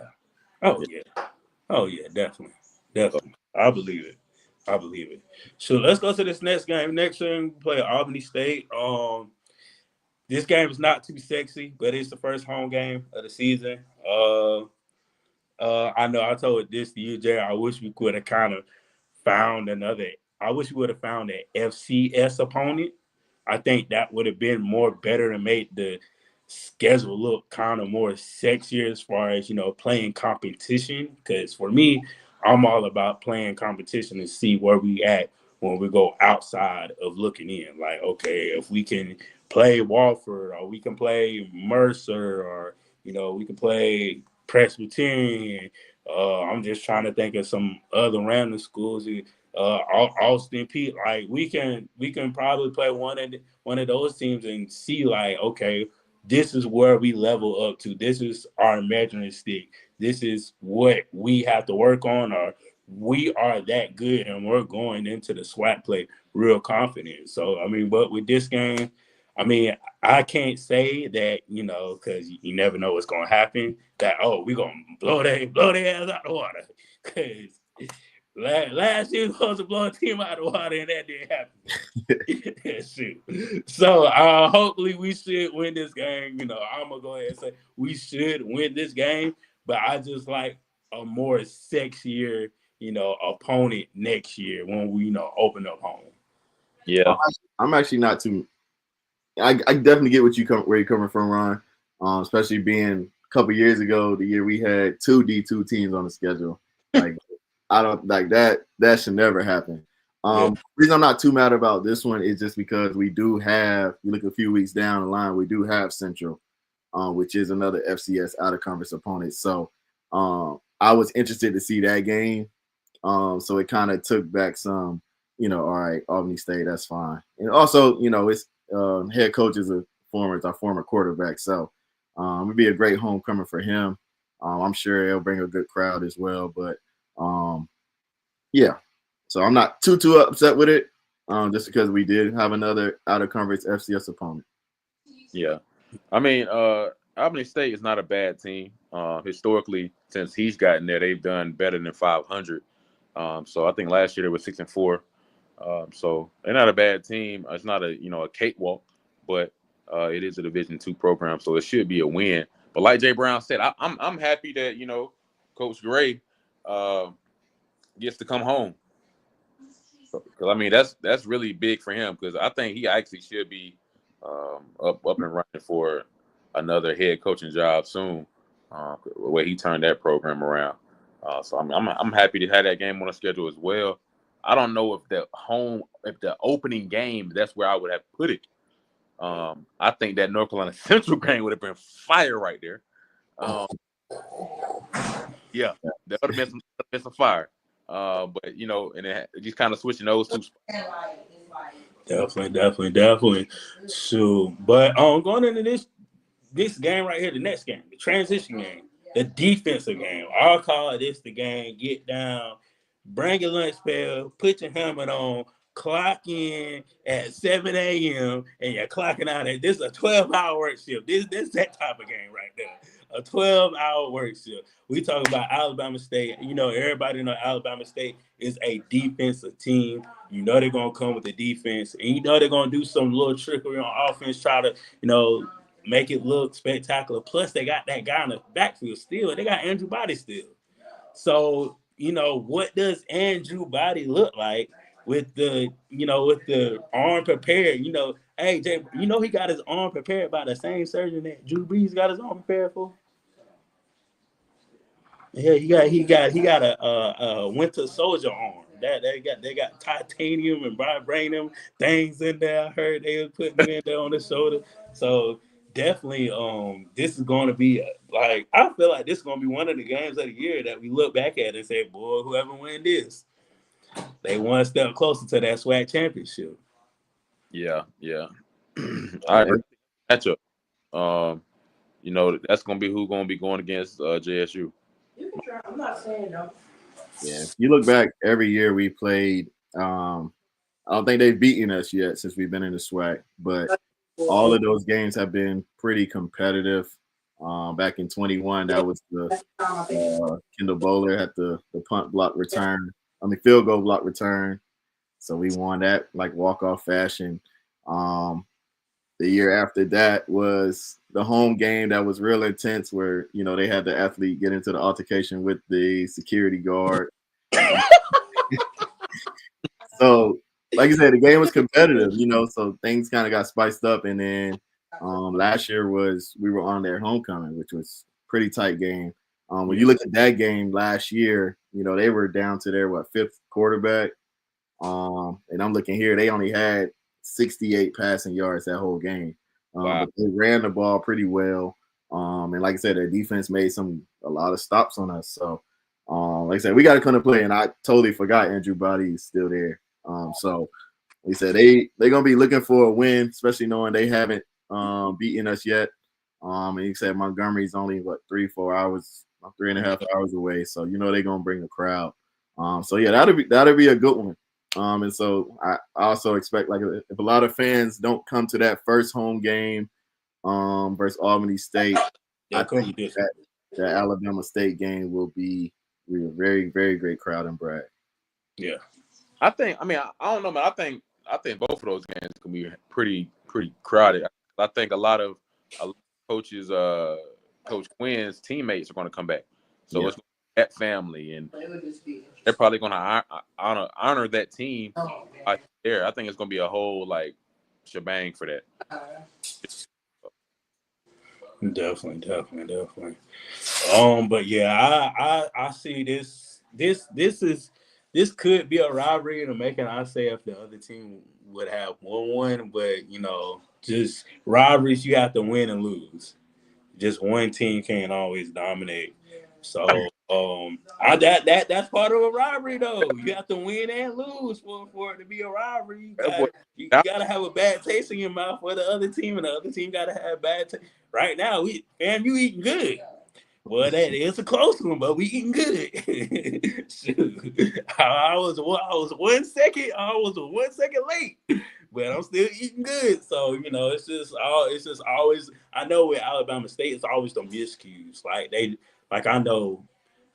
definitely. I believe it. So let's go to this next game. Next game, we play Albany State. This game is not too sexy, but it's the first home game of the season. I know I told this to you, Jay. I wish we could have kind of found I wish we would have found an FCS opponent. I think that would have been more better and made the schedule look kind of more sexier as far as, playing competition. Because for me, I'm all about playing competition and see where we at when we go outside of looking in. Like, okay, if we can play Walford or we can play Mercer or, we can play Presbyterian. I'm just trying to think of some other random schools. Austin Peay, like we can probably play one of those teams and see like, okay, this is where we level up to. This is our measuring stick. This is what we have to work on, or we are that good and we're going into the SWAT play real confident. So I mean, but with this game, I mean, I can't say that, because you never know what's gonna happen. That we're gonna blow their ass out the water. Because last year was supposed to blow a team out of the water, and that didn't happen. Shoot. So hopefully we should win this game. I'm gonna go ahead and say we should win this game, but I just like a more sexier, opponent next year when we, open up home. Yeah, I'm actually not too. I definitely get where you're coming from, Ron. Especially being a couple years ago, the year we had 2 D2 teams on the schedule. Like I don't like that. That should never happen. The reason I'm not too mad about this one is just because we do have. You look a few weeks down the line, we do have Central, which is another FCS out of conference opponent. So I was interested to see that game. So it kind of took back some. All right, Albany State, that's fine. And also, it's head coach is our former quarterback, so it would be a great homecoming for him. I'm sure it'll bring a good crowd as well. But yeah, So I'm not too upset with it, just because we did have another out of conference FCS opponent. Yeah, I mean, Albany State is not a bad team. Historically, since he's gotten there, they've done better than 500. So I think last year they were 6-4. So they're not a bad team. It's not a cakewalk, but it is a Division II program, so it should be a win. But like Jay Brown said, I'm happy that Coach Gray gets to come home. Because I mean that's really big for him, because I think he actually should be up and running for another head coaching job soon. The way he turned that program around, so I'm happy to have that game on the schedule as well. I don't know if the opening game, that's where I would have put it. I think that North Carolina Central game would have been fire right there. Yeah, that would have been some fire. But and it just kind of switching those two spots. Definitely. So, but going into this game right here, the next game, the transition game, the defensive game. I'll call this the game. Get down, bring your lunch pail, put your helmet on, clock in at 7 a.m. and you're clocking out at this is a 12-hour work shift. This that type of game right there. A 12-hour work shift. We talk about Alabama State. Everybody know Alabama State is a defensive team. They're gonna come with the defense, and they're gonna do some little trickery on offense, try to make it look spectacular. Plus, they got that guy in the backfield still. They got Andrew Body still. So, what does Andrew Body look like with the arm prepared? Hey, Jay, he got his arm prepared by the same surgeon that Drew Brees got his arm prepared for. Yeah, he got a Winter Soldier arm. That they got titanium and vibranium things in there. I heard they were putting in there on the shoulder. So definitely, this is going to be I feel like this is going to be one of the games of the year that we look back at and say, boy, whoever win this, they one step closer to that SWAC championship. Yeah. I agree. Matchup. That's going to be who's going to be going against JSU. I'm not saying no. Yeah, if you look back, every year we played. I don't think they've beaten us yet since we've been in the SWAC, but all of those games have been pretty competitive. Back in 21, that was the Kendall Bowler had the field goal block return. So we won that like walk-off fashion. The year after that was the home game that was real intense, where they had the athlete get into the altercation with the security guard. So, like I said, the game was competitive, so things kind of got spiced up. And then last year we were on their homecoming, which was pretty tight game. When you look at that game last year, they were down to their fifth quarterback. And I'm looking here, they only had 68 passing yards that whole game. Wow. But they ran the ball pretty well. And like I said, their defense made a lot of stops on us. So, like I said, we got to come to play, and I totally forgot Andrew Body is still there. So we said they're gonna be looking for a win, especially knowing they haven't beaten us yet. And he said Montgomery's only 3-4 hours, 3.5 hours away. So they're gonna bring the crowd. So yeah, that'll be a good one. And so I also expect, if a lot of fans don't come to that first home game versus Albany State, I think that Alabama State game will be a very, very great crowd in Bragg. Yeah, I don't know, man. I think both of those games can be pretty crowded. I think a lot of coaches, Coach Quinn's teammates are going to come back, so it's that family, and they're probably going to honor that team out there. I think it's going to be a whole shebang for that. Definitely. But yeah, I see this could be a rivalry to make it. I say if the other team would have won, but just rivalries, you have to win and lose. Just one team can't always dominate. So that's part of a rivalry, though. You have to win and lose for it to be a rivalry. You gotta have a bad taste in your mouth for the other team, and the other team gotta have bad taste. Right now, FAMU eating good. Well, that is a close one, but we eating good. Shoot. I was 1 second. I was 1 second late, but I'm still eating good. So it's just always. I know with Alabama State, it's always the miscues. I know.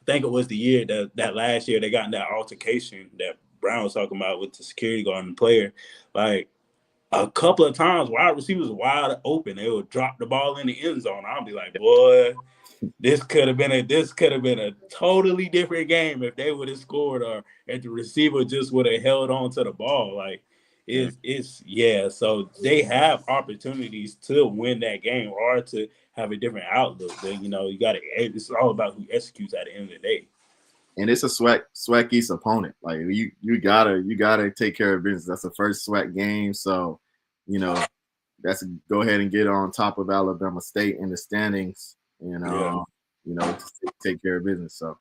I think it was the year that last year they got in that altercation that Brown was talking about with the security guard and the player. Like a couple of times, wide receivers wide open, they would drop the ball in the end zone. I'll be like, boy. This could have been a totally different game if they would have scored, or if the receiver just would have held on to the ball. So they have opportunities to win that game or to have a different outlook. But you got to. It's all about who executes at the end of the day. And it's a SWAC East opponent. Like you gotta take care of business. That's the first SWAC game, so that's go ahead and get on top of Alabama State in the standings. To take care of business. So,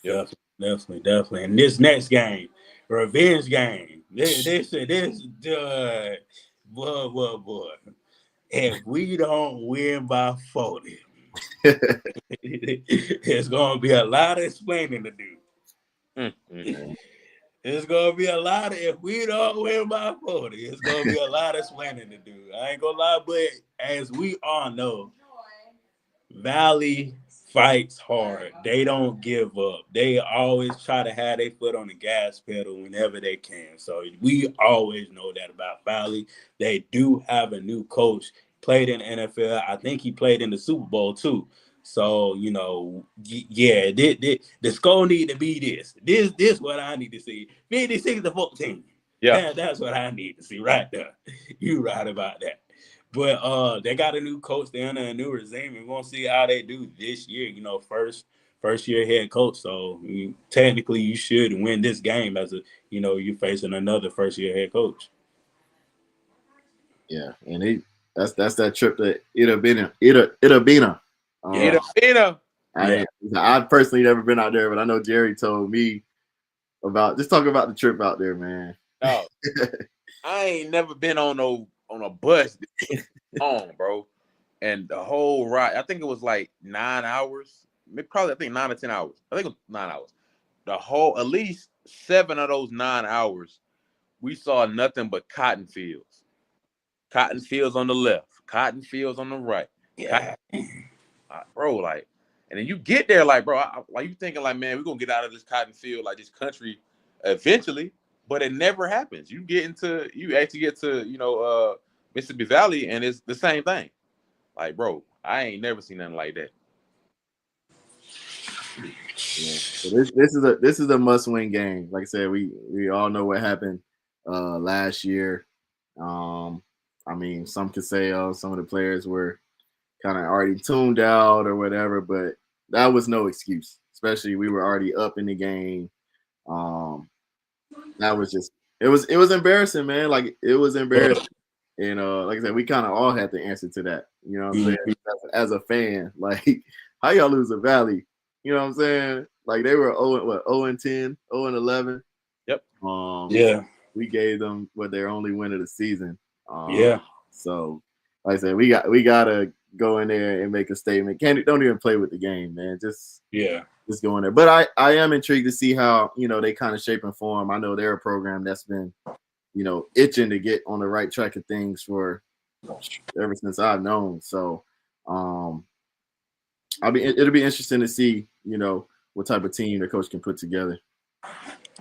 yeah, definitely. And this next game, revenge game. This, boy. If we don't win by 40, it's gonna be a lot of explaining to do. Mm-hmm. It's gonna be a lot of if we don't win by 40, it's gonna be a lot of explaining to do. I ain't gonna lie, but as we all know, Valley fights hard. They don't give up. They always try to have their foot on the gas pedal whenever they can. So we always know that about Valley. They do have a new coach. Played in the NFL. I think he played in the Super Bowl too. So the score need to be this. This what I need to see. 56-14. Yeah, that's what I need to see right there. You right about that. But they got a new coach. They're under a new regime. We're gonna see how they do this year. First year head coach. So technically, you should win this game as you're facing another first year head coach. Yeah, and that's that trip that it'll be. I've personally never been out there, but I know Jerry told me about just talking about the trip out there, man. No, I ain't never been on a bus bro. And the whole ride, I think it was like 9 hours. Probably, I think 9 or 10 hours. I think it was 9 hours. At least 7 of those 9 hours, we saw nothing but cotton fields. Cotton fields on the left, cotton fields on the right. Yeah. Bro, and then you get there, bro, you thinking man, we're gonna get out of this cotton field, this country eventually, but it never happens. You actually get to Mississippi Valley, and it's the same thing. Bro, I ain't never seen nothing like that. Yeah. So this is a must-win game. Like I said, we all know what happened last year. Some could say some of the players were kind of already tuned out or whatever, but that was no excuse. Especially we were already up in the game. That was just it was embarrassing, man. It was embarrassing. And like I said, we kind of all had to answer to that. You know what I'm saying? As a fan, how y'all lose a Valley? You know what I'm saying? They were 0-10, 0-11. Yep. We gave them their only win of the season. Yeah. So like I said, we gotta go in there and make a statement. Don't even play with the game, man. Just go in there. But I am intrigued to see how they kind of shape and form. I know they're a program that's been itching to get on the right track of things for ever since I've known. So it'll be interesting to see what type of team the coach can put together.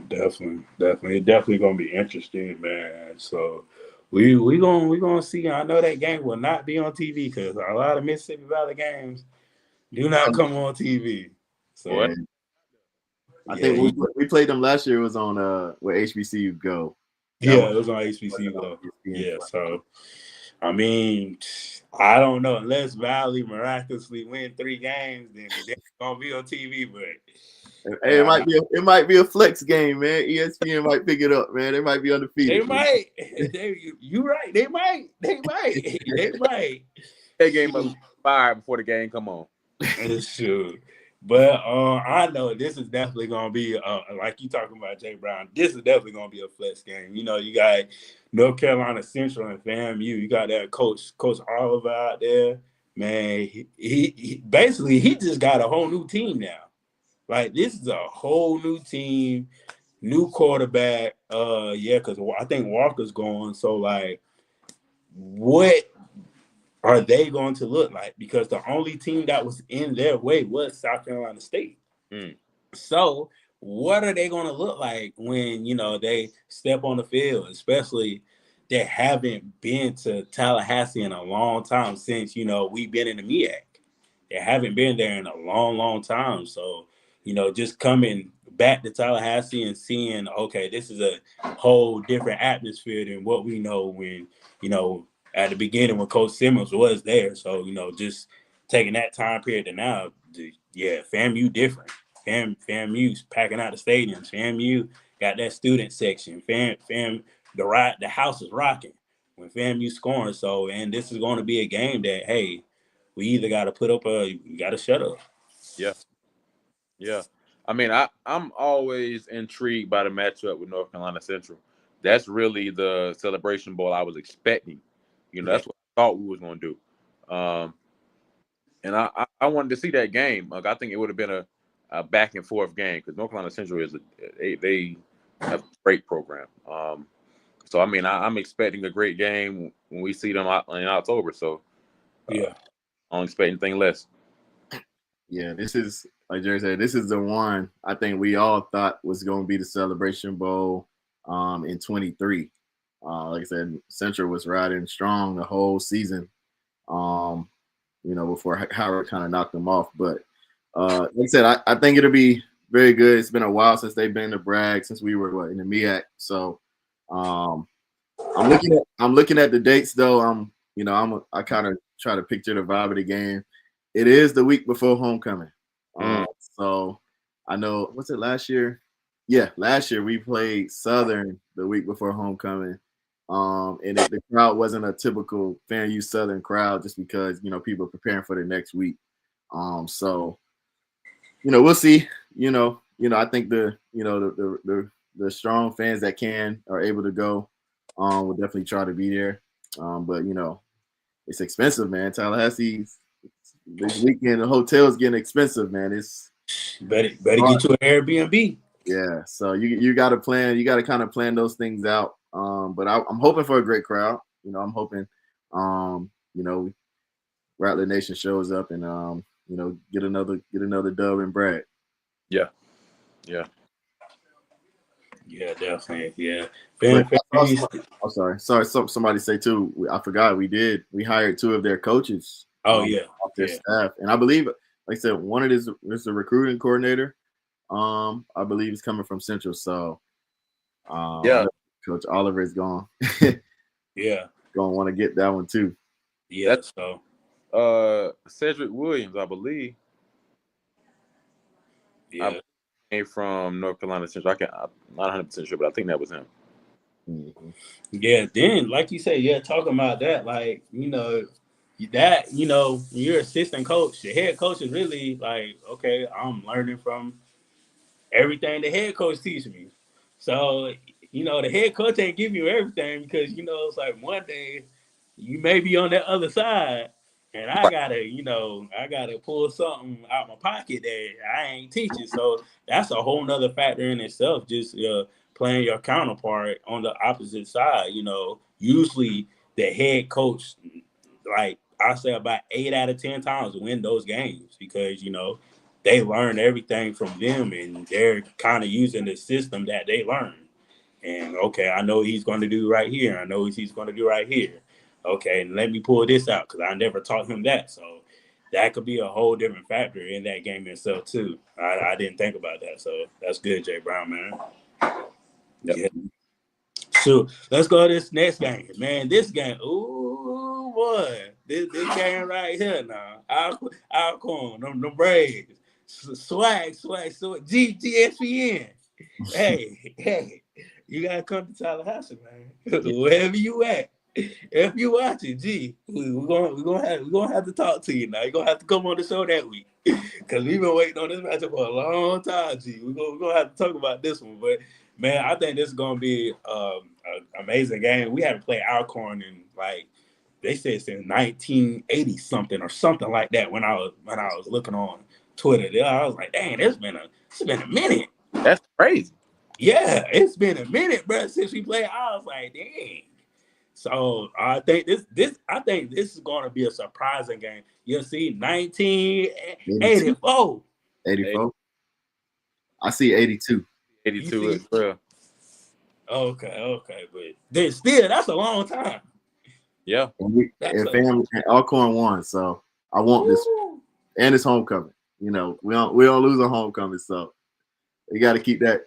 Definitely. It's definitely gonna be interesting, man. So we gonna see. I know that game will not be on TV because a lot of Mississippi Valley games do not come on TV. So what? I think we played them last year. It was on where HBCU Go. It was on HBCU Go. Yeah, so I don't know, unless Valley miraculously win 3 games, then they're gonna be on TV. But hey, it might be a flex game, man. ESPN might pick it up, man. They might be undefeated. They might. You right. They might. That game must be fired before the game come on. Sure. But I know this is definitely gonna be like you talking about Jay Brown. This is definitely gonna be a flex game. You got North Carolina Central and FAMU. You got that Coach Oliver out there. man, he basically he just got a whole new team now. Like this is a whole new team, new quarterback. Because I think Walker's gone. So like, what are they going to look like? Because the only team that was in their way was South Carolina State. Mm. So what are they going to look like when, they step on the field, especially they haven't been to Tallahassee in a long time since, we've been in the MEAC. They haven't been there in a long, long time. So, just coming back to Tallahassee and seeing, okay, this is a whole different atmosphere than what we know when, at the beginning when Coach Simmons was there. So, just taking that time period to now, FAMU different. FAMU's packing out the stadiums. FAMU got that student section. The house is rocking when FAMU scoring. So, and this is going to be a game that, hey, we either got to put up or you got to shut up. Yeah. Yeah. I mean, I'm always intrigued by the matchup with North Carolina Central. That's really the Celebration Bowl I was expecting. That's what I thought we was going to do. And I wanted to see that game. Like, I think it would have been a back and forth game because North Carolina Central they have a great program. So I mean, I'm expecting a great game when we see them in October. So I don't expect anything less. Yeah, this is, like Jerry said, this is the one I think we all thought was going to be the Celebration Bowl in 23. Like I said, Central was riding strong the whole season, before Howard kind of knocked them off. But like I said, I think it'll be very good. It's been a while since they've been to Bragg, since we were in the MEAC. So I'm looking at the dates though. I kind of try to picture the vibe of the game. It is the week before homecoming. So I know, what's it, last year? Yeah, last year we played Southern the week before homecoming. And the crowd wasn't a typical FAMU Southern crowd just because, people are preparing for the next week. So, we'll see. I think the strong fans that are able to go will definitely try to be there. But, it's expensive, man. Tallahassee's this weekend, the hotel's getting expensive, man. It's better get you an Airbnb. Yeah, so you got to plan. You got to kind of plan those things out. But I'm hoping for a great crowd. I'm hoping, Rattler Nation shows up and get another dub in Bragg. Yeah. Yeah, definitely. Yeah. I'm sorry. Somebody say too. I forgot we hired 2 of their coaches. Off their staff, and I believe, like I said, one of is the recruiting coordinator. I believe is coming from Central. So, Coach Oliver is gone. Gonna want to get that one too. Yeah. So, Cedric Williams, I believe. Yeah. I came from North Carolina Central. I'm not 100% sure, but I think that was him. Mm-hmm. Yeah. Then, like you said, talking about that, like, you're assistant coach, the head coach is really like, okay, I'm learning from everything the head coach teaches me. So, the head coach ain't giving you everything because, it's like one day you may be on that other side and I gotta pull something out my pocket that I ain't teaching. So that's a whole nother factor in itself, just playing your counterpart on the opposite side. Usually the head coach, like I say about 8 out of 10 times win those games because, they learn everything from them and they're kind of using the system that they learn. And okay, I know he's going to do right here. I know he's going to do right here. Okay, and let me pull this out because I never taught him that. So that could be a whole different factor in that game itself too. I didn't think about that. So that's good, Jay Brown, man. Yep. Yeah. So let's go to this next game, man. This game, ooh boy, this game right here now. Alcorn, them Braves, swag, GSPN. Hey, you gotta come to Tallahassee, man. Wherever you at, if you watching, we're gonna have to talk to you now. You're gonna have to come on the show that week because we've been waiting on this matchup for a long time. We're gonna have to talk about this one, but. Man, I think this is going to be an amazing game. We haven't played Alcorn in, like, they said since 1980 something or something like that. When I was looking on Twitter, I was like, dang, it's been a minute. That's crazy. Yeah, it's been a minute, bro, since we played. I was like, dang. So I think this is going to be a surprising game. You'll see 1984. 84. I see 82. 82 as well. Okay, but then still, that's a long time. Yeah. And family, Alcorn won, so I want this, and it's homecoming. You know, we don't lose a homecoming, so we got to keep that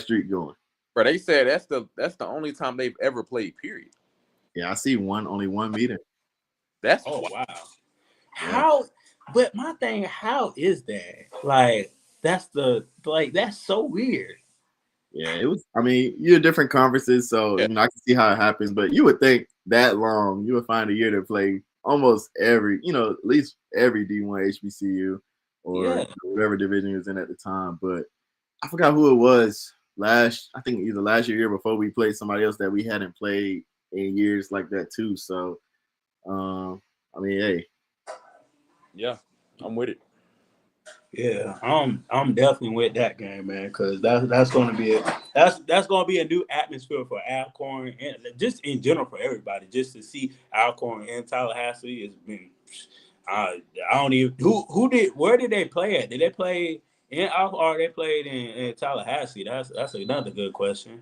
streak going. But they said that's the only time they've ever played. Period. Yeah, I see only one meeting. That's wow. How? But my thing, how is that? Like, that's so weird. Yeah, it was. I mean, you're different conferences, so I can see how it happens. But you would think that long, you would find a year to play almost every, at least every D1 HBCU or whatever division he was in at the time. But I forgot who it was I think either last year or year before, we played somebody else that we hadn't played in years like that too. So, I mean, hey. Yeah, I'm with it. Yeah, I'm definitely with that game, man, because that's going to be that's going to be a new atmosphere for Alcorn and just in general for everybody. Just to see Alcorn and Tallahassee has been. I don't even where did they play at? Did they play in Alcorn or they played in Tallahassee? That's another good question.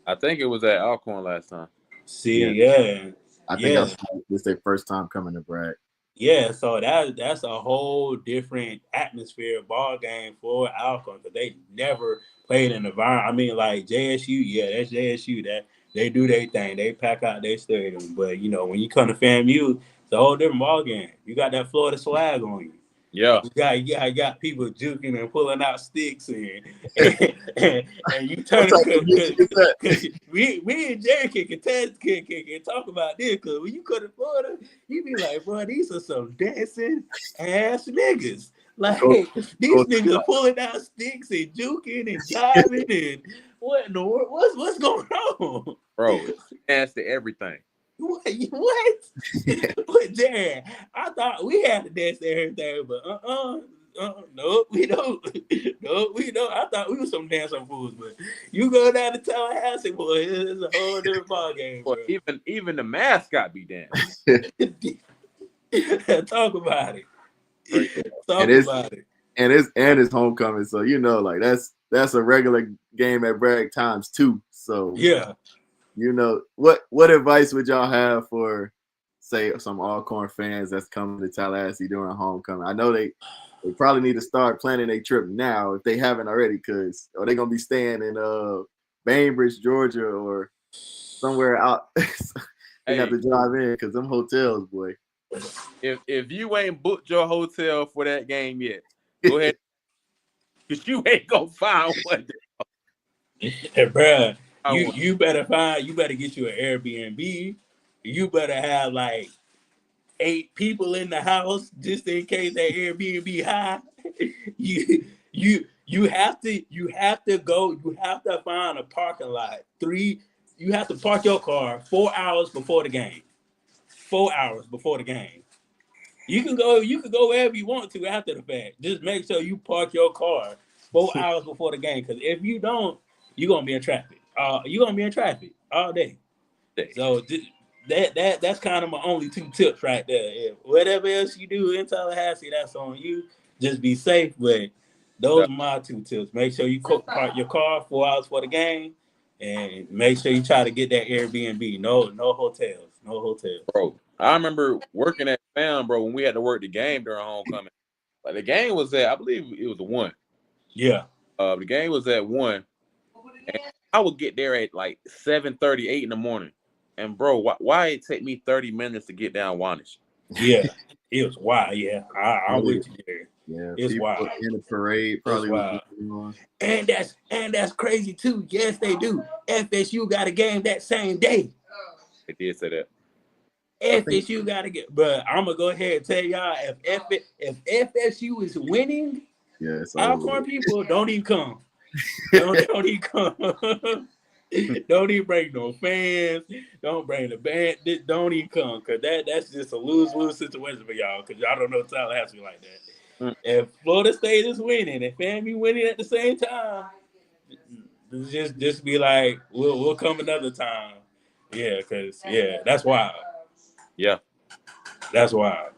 I think it was at Alcorn last time. See, I think this their first time coming to Bragg. Yeah, so that's a whole different atmosphere ball game for Alcorn because they never played in the environment. I mean, like JSU, that's JSU. That they do their thing. They pack out their stadium. But when you come to FAMU, it's a whole different ball game. You got that Florida swag on you. Yeah. You got people juking and pulling out sticks and you turn because we and Jerry can talk about this because when you go to Florida, you be like, bro, these are some dancing ass niggas. Like these niggas pulling out sticks and juking and jiving and what in the world? What's going on? Bro, dance to everything. What? But Jared, I thought we had to dance to everything, but no, we don't. No, we don't. I thought we were some dancing fools, but you go down to Tallahassee, boy, it's a whole different ball game. Boy, even the mascot be dancing. Talk about it. And it's homecoming, so like that's a regular game at Bragg times 2. So yeah. What advice would y'all have for, say, some Alcorn fans that's coming to Tallahassee during homecoming? I know they probably need to start planning a trip now if they haven't already, because are they gonna be staying in Bainbridge, Georgia, or somewhere out? They have to drive in because them hotels, boy. If you ain't booked your hotel for that game yet, go ahead, because you ain't gonna find one. Hey, bro. You better get you an Airbnb. You better have like 8 people in the house just in case that Airbnb high. You have to go. You have to find a parking lot. You have to park your car 4 hours before the game. 4 hours before the game. You can go wherever you want to after the fact. Just make sure you park your car 4 hours before the game. Because if you don't, you're gonna be in traffic. You're gonna be in traffic all day. So that's kind of my only 2 tips right there. If whatever else you do in Tallahassee, that's on you. Just be safe. But those are my 2 tips. Make sure you park your car 4 hours for the game, and make sure you try to get that Airbnb. No hotels. No hotels. Bro, I remember working at FAM, bro, when we had to work the game during homecoming. Like the game was at, I believe it was 1. Yeah. The game was at 1. And I would get there at like 7:38 in the morning. And bro, why it take me 30 minutes to get down Wanish? Yeah, it was wild. Yeah, I'm with you there. Yeah, it's wild. In the parade, probably. Wild. And that's crazy too. Yes, they do. FSU got a game that same day. They did say that. FSU got to get, but I'm gonna go ahead and tell y'all if FSU is winning, yes, Alcorn people don't even come. Don't even come. Don't even bring no fans. Don't bring the band. Don't even come, cause that's just a lose-lose situation for y'all. Cause y'all don't know Tallahassee like that. Mm. If Florida State is winning and FAMU winning at the same time, just be like, we'll come another time. Yeah, cause that's wild. Yeah. That's wild.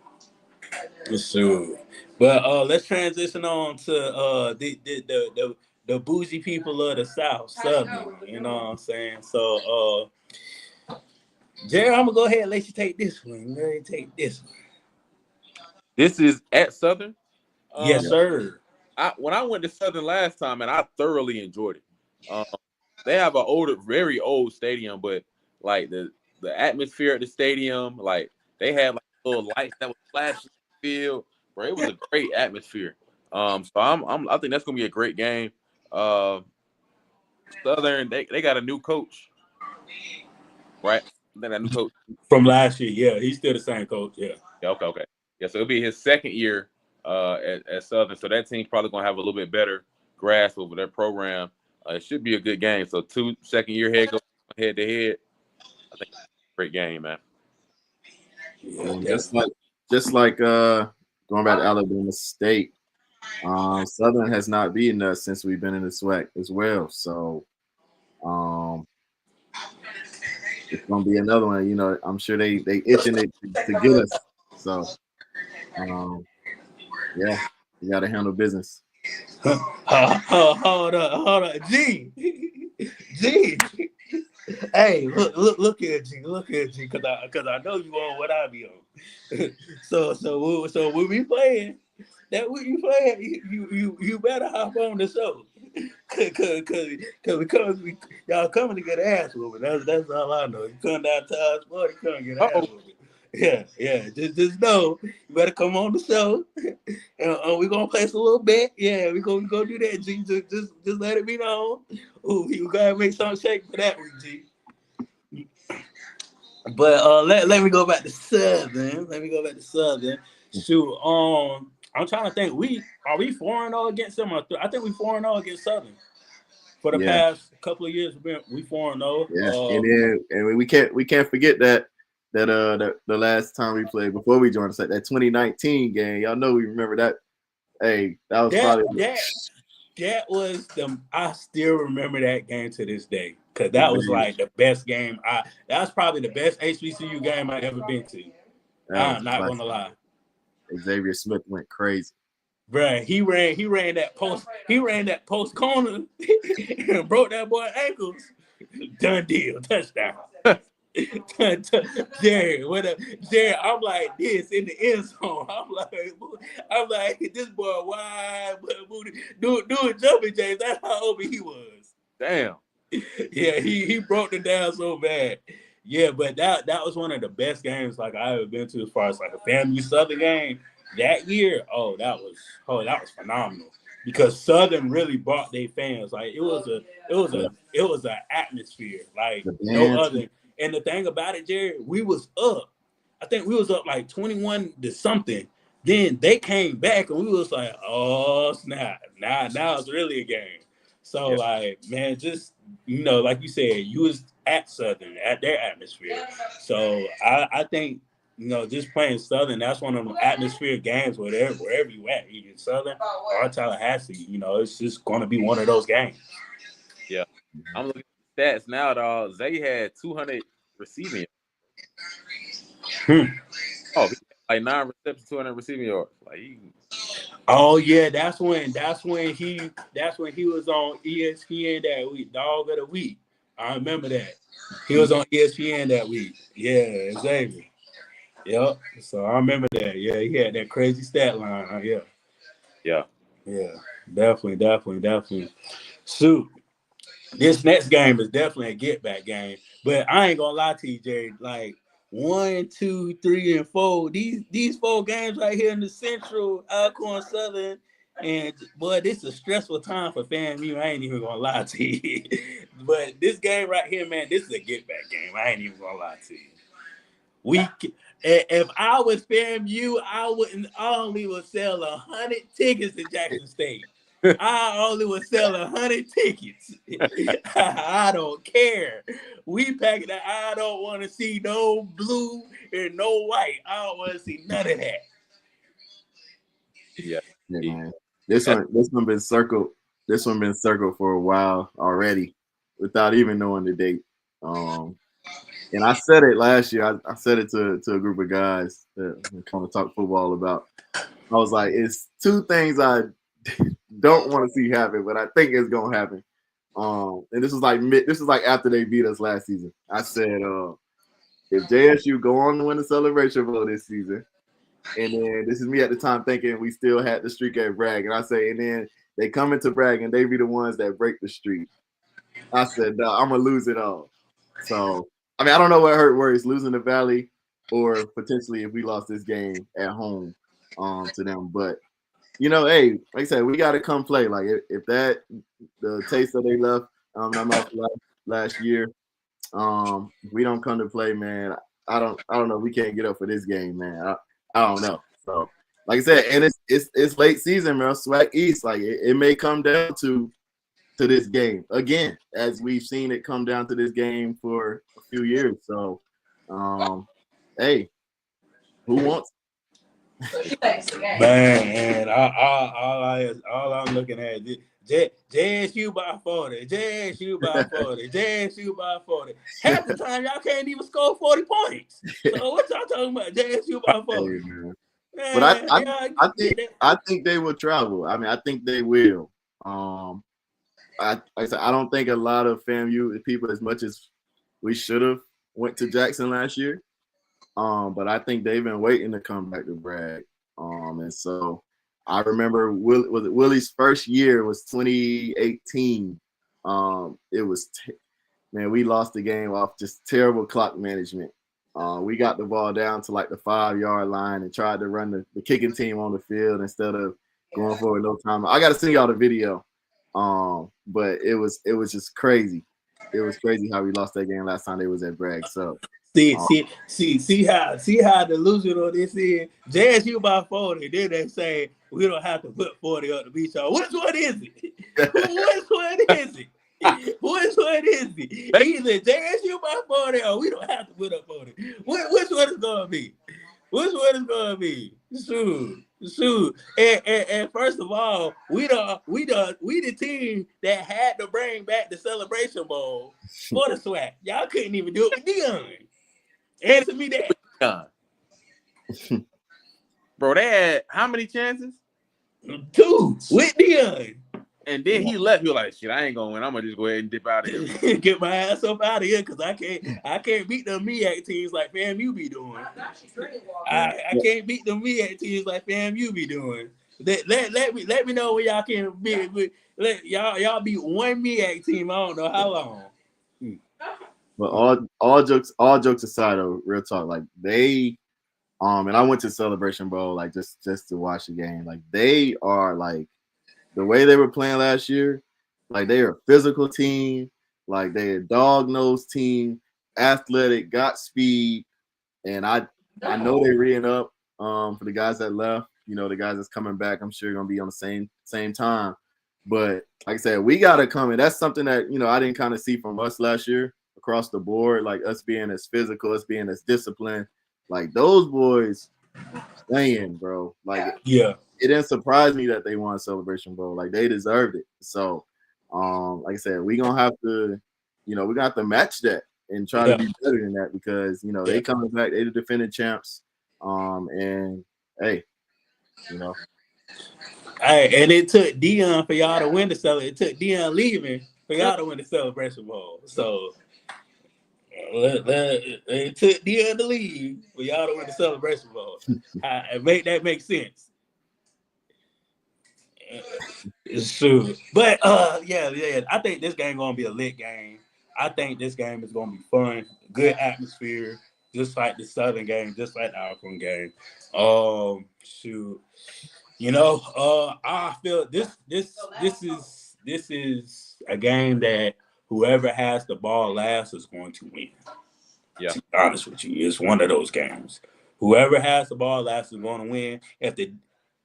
So, but let's transition on to the bougie people of the South, Southern. You know what I'm saying? So, Jerry, I'm gonna go ahead and let you take this one. Let you take this one. This is at Southern. Yes, sir. When I went to Southern last time, and I thoroughly enjoyed it. They have an very old stadium, but like the atmosphere at the stadium, like they had like little lights that was flashing in the field, bro. It was a great atmosphere. So I think that's gonna be a great game. Southern, they got a new coach, right? They got a new coach From last year, yeah, he's still the same coach. Yeah. Yeah, okay. Yeah, so it'll be his second year at Southern. So that team's probably gonna have a little bit better grasp over their program. It should be a good game. So 2 second-year head coach head to head. I think it's a great game, man. And just like going back to Alabama State, Southern has not beaten us since we've been in the SWAC as well. So it's gonna be another one. You know, I'm sure they itching it to get us. So yeah, we gotta handle business. Hold up, G. Hey, look here, G. Look here, G. Cause I know you on what I be on. So when we playing, you better hop on the show. Cause y'all coming to get ass whooping. That's all I know. You come down to us, boy, you come get ass whooping. Yeah. Just know you better come on the show. And we're gonna place a little bet. Yeah, we're gonna go do that, G. Just let it be known. Ooh, you gotta make something shake for that week, G. But let me go back to Southern. Shoot, I'm trying to think. Are we 4-0 against them? I think we 4-0 against Southern. For the past couple of years, we 4-0. Yeah, and we can't forget that the last time we played before we joined us, that 2019 game. Y'all know we remember that. Hey, that was that was I still remember that game to this day, because that was like the best game. That was probably the best HBCU game I ever been to. I'm not gonna lie. Xavier Smith went crazy. Bruh, he ran that post corner and broke that boy ankles. Done deal, touchdown. Jerry, Jerry, I'm like this in the end zone. I'm like this boy wide, do it jumping, James. That's how open he was. Damn. Yeah, he broke it down so bad. Yeah, but that was one of the best games like I ever been to as far as like a FAMU Southern game that year. That was phenomenal, because Southern really brought their fans. Like it was an atmosphere like no other. And the thing about it, Jerry, we was up. I think we was up like 21 to something. Then they came back and we was like, oh snap! Now it's really a game. So like, man, just like you said, you was at Southern, at their atmosphere. So I think just playing Southern, that's one of them atmosphere games wherever you at, either Southern or Tallahassee. It's just going to be one of those games. Yeah, I'm looking at the stats now. Dog, Zay had 200 receiving. Oh, he had like 9 receptions, 200 receiving yards. Oh yeah, that's when he was on ESPN that week, Dog of the Week. I remember that. He was on ESPN that week. Yeah, Xavier. Yep. So I remember that. Yeah, he had that crazy stat line. Yeah. Definitely. Shoot. This next game is definitely a get back game. But I ain't gonna lie to you, Jerry. Like 1, 2, 3, and 4. These 4 games right here in the Central, Alcorn Southern, and boy, this is a stressful time for FAMU. I ain't even gonna lie to you. But this game right here, man, this is a get back game. I ain't even gonna lie to you. If I was FAMU, I only would sell 100 tickets to Jackson State. I only would sell 100 tickets. I don't care. We pack it. I don't want to see no blue and no white. I don't want to see none of that. Yeah. Yeah, man. This one been circled. This one been circled for a while already, without even knowing the date. And I said it last year. I said it to a group of guys that kind of talk football about. I was like, it's two things I don't want to see happen, but I think it's gonna happen. And this was like after they beat us last season. I said, if JSU go on to win the Celebration Bowl this season, and then this is me at the time thinking we still had the streak at Bragg, and I say, and then they come into Bragg and they be the ones that break the streak. I said, no, I'm gonna lose it all. So I mean, I don't know what hurt worse, losing the Valley or potentially if we lost this game at home to them. But you know, hey, like I said, we got to come play. Like if that the taste that they left last year, if we don't come to play, man, I don't know. We can't get up for this game, man. I don't know. So, like I said, and it's late season, man. SWAC East, like it may come down to this game again, as we've seen it come down to this game for a few years. So, hey, who wants? Man, all I'm looking at is JSU by 40, JSU by 40, JSU by 40. Half the time y'all can't even score 40 points. So what y'all talking about? JSU by 40. Man, but I think they will travel. I mean, I think they will. Like I said, I don't think a lot of FAMU people, as much as we should have, went to Jackson last year. But I think they've been waiting to come back to Bragg. And so I remember Willie's first year was 2018. It was man, we lost the game off just terrible clock management. We got the ball down to like the 5-yard line and tried to run the kicking team on the field instead of going for no time. I got to send y'all the video. But it was just crazy. It was crazy how we lost that game last time they was at Bragg. So see how delusional this is. JSU by 40. Then they say we don't have to put 40 up the beach. Which one is it? Which one is it? Which one is it? Either JSU by 40 or we don't have to put up 40. Which one is gonna be? Which one is gonna be? Shoot. And first of all, we the team that had to bring back the Celebration Bowl for the SWAC. Y'all couldn't even do it with Dion. Answer me that. Bro, they had how many chances? 2 with Dion. And then he left. He was like, shit, I ain't gonna win. I'm gonna just go ahead and dip out of here. Get my ass up out of here because I can't beat them MEAC teams like FAMU be doing. I can't beat them MEAC teams like FAMU be doing. Let me know when y'all can be. Y'all beat one MEAC team. I don't know how long. But all jokes aside, though, real talk, like they and I went to Celebration Bowl like just to watch the game. Like they are like the way they were playing last year, like they are a physical team, like they a dog-nosed team, athletic, got speed, and I know they're reading up for the guys that left. You know, the guys that's coming back, I'm sure gonna be on the same time. But like I said, we gotta come, and that's something that I didn't kind of see from us last year across the board, like us being as physical, us being as disciplined. Like those boys playing, bro. Like yeah. It didn't surprise me that they won Celebration Bowl. Like they deserved it. So, like I said, we gonna have to, we gonna have to match that and try to be better than that because they coming back. They the defending champs. And hey, Hey, and it took Dion for y'all to win the celebration. It took Dion leaving for y'all to win the Celebration Bowl. So it took Dion to leave for y'all to win the Celebration Bowl. That make sense. It's true. But yeah, I think this game gonna be a lit game. I think this game is gonna be fun, good atmosphere, just like the Southern game, just like the Alcorn game. Shoot. I feel this is a game that whoever has the ball last is going to win. Yeah. To be honest with you, it's one of those games. Whoever has the ball last is going to win.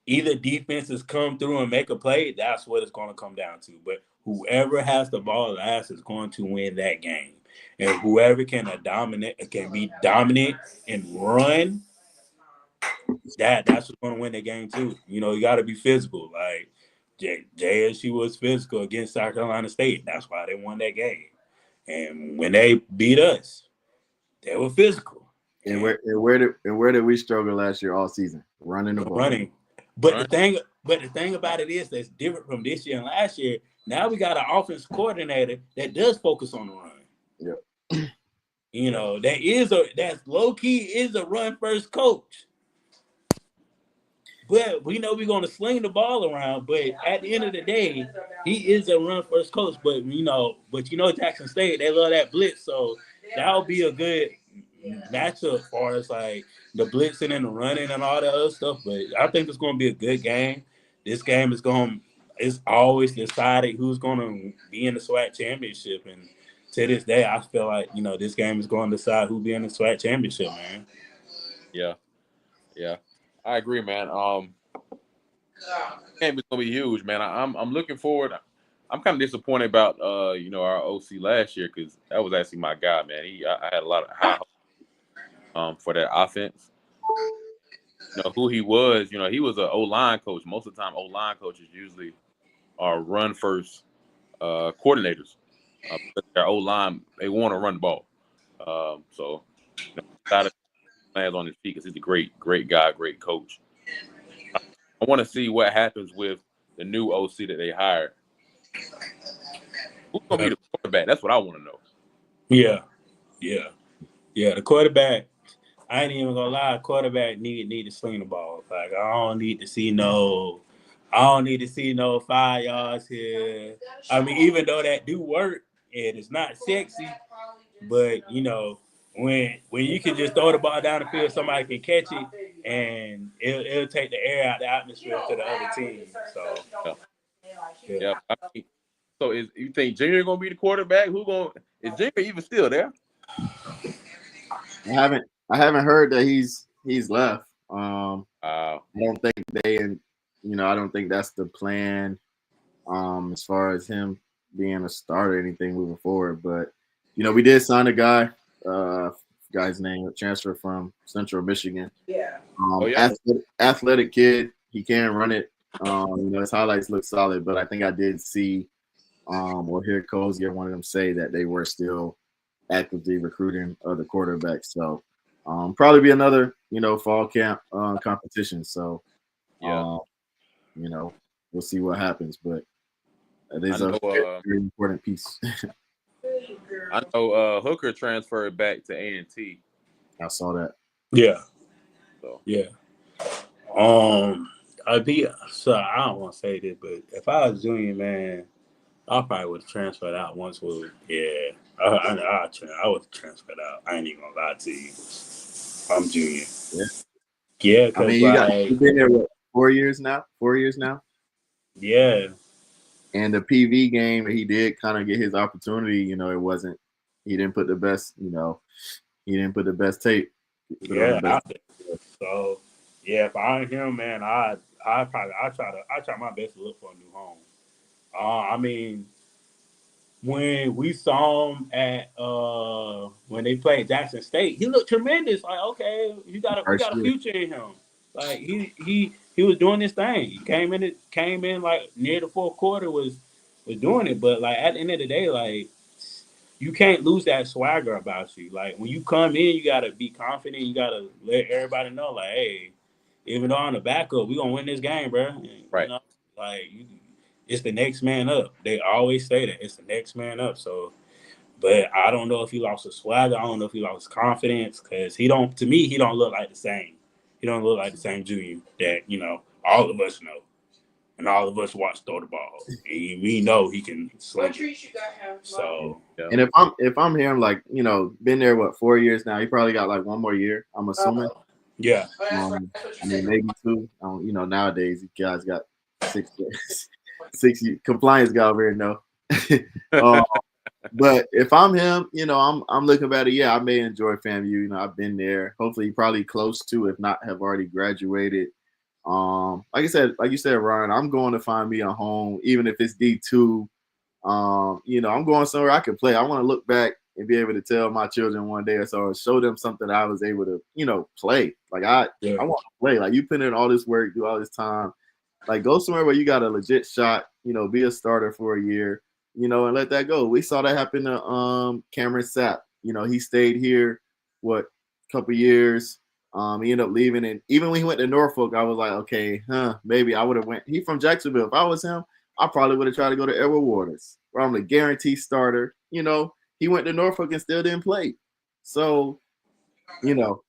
either defenses come through and make a play, that's what it's going to come down to. But whoever has the ball last is going to win that game. And whoever can be dominant and run, that's what's going to win the game too. You know, you got to be physical. Like JSU was physical against South Carolina State. That's why they won that game. And when they beat us, they were physical. And where did we struggle last year all season? Running the ball. Running. But the thing about it is that's different from this year and last year. Now we got an offense coordinator that does focus on the run. Yeah. You know, that's low key is a run first coach. But we know we're gonna sling the ball around. But at the end of the day, he is a run first coach. But Jackson State, they love that blitz, so that'll be a good matchup as far as like the blitzing and the running and all that other stuff. But I think it's gonna be a good game. This game it's always decided who's gonna be in the SWAC championship. And to this day, I feel like, this game is going to decide who be in the SWAC championship, man. Yeah. I agree, man. Game is gonna be huge, man. I'm looking forward. I'm kind of disappointed about our OC last year because that was actually my guy, man. I had a lot of high hopes for that offense. Who he was. He was an O-line coach. Most of the time, O-line coaches usually are run first coordinators. Their O-line, they want to run the ball. So decided to plans on his feet because he's a great guy, great coach. I want to see what happens with the new OC that they hired. Who's gonna be the quarterback? That's what I want to know. Yeah. The quarterback. I ain't even gonna lie. Quarterback need to sling the ball. Like I don't need to see no 5 yards here. I mean, even though that do work, and it's not sexy, but when you can just throw the ball down the field, somebody can catch it, and it'll take the air out the atmosphere to the other team. So yeah. So you think Junior gonna be the quarterback? Is Junior even still there? I haven't heard that he's left. I don't think I don't think that's the plan. As far as him being a starter or anything moving forward, but we did sign a guy. Guy's name transfer from Central Michigan. Yeah. Athletic kid. He can run it. His highlights look solid, but I think I did see or hear Cozy or one of them say that they were still actively recruiting other quarterbacks. So probably be another fall camp competition. So we'll see what happens, but it is a very important piece. I know Hooker transferred back to A&T. I saw that. Yeah. So yeah. I don't want to say this, but if I was Junior, man, I probably would have transferred out once. I would have transferred out. I ain't even gonna lie to you. I'm Junior. Yeah, because you've been there 4 years now. 4 years now. Yeah. And the PV game, he did kind of get his opportunity. It wasn't. He didn't put the best. He didn't put the best tape. So if I'm him, man, I try my best to look for a new home. I mean, when we saw him at when they played Jackson State, he looked tremendous. Like, okay, we got a future in him. Like he was doing this thing. He came in like near the fourth quarter was doing it. But like at the end of the day, like you can't lose that swagger about you. Like when you come in, you gotta be confident. You gotta let everybody know, like, hey, even though I'm the backup, we gonna win this game, bro. And, right. It's the next man up. They always say that it's the next man up. So, but I don't know if he lost his swagger. I don't know if he lost confidence because he don't look like the same. He don't look like the same Junior that all of us know, and all of us watch throw the ball. And we know he can sling. So, and if I'm him, like been there 4 years now, he probably got like one more year. I'm assuming. Yeah. Maybe 2. Nowadays you guys got 6 years. 6 years. Compliance guy over here, no. But if I'm him, I'm looking at it. Yeah, I may enjoy FAMU. I've been there. Hopefully, probably close to, if not have already graduated. Like you said, Ryan, I'm going to find me a home, even if it's D2. I'm going somewhere I can play. I want to look back and be able to tell my children one day or so, or show them something I was able to, play. Like I want to play. Like you put in all this work, do all this time. Like go somewhere where you got a legit shot, be a starter for a year, and let that go. We saw that happen to Cameron Sapp. He stayed here, a couple years. He ended up leaving, and even when he went to Norfolk, I was like, okay, maybe I would have went. He from Jacksonville. If I was him, I probably would have tried to go to Edward Waters, where I'm the guaranteed starter. He went to Norfolk and still didn't play. So, I know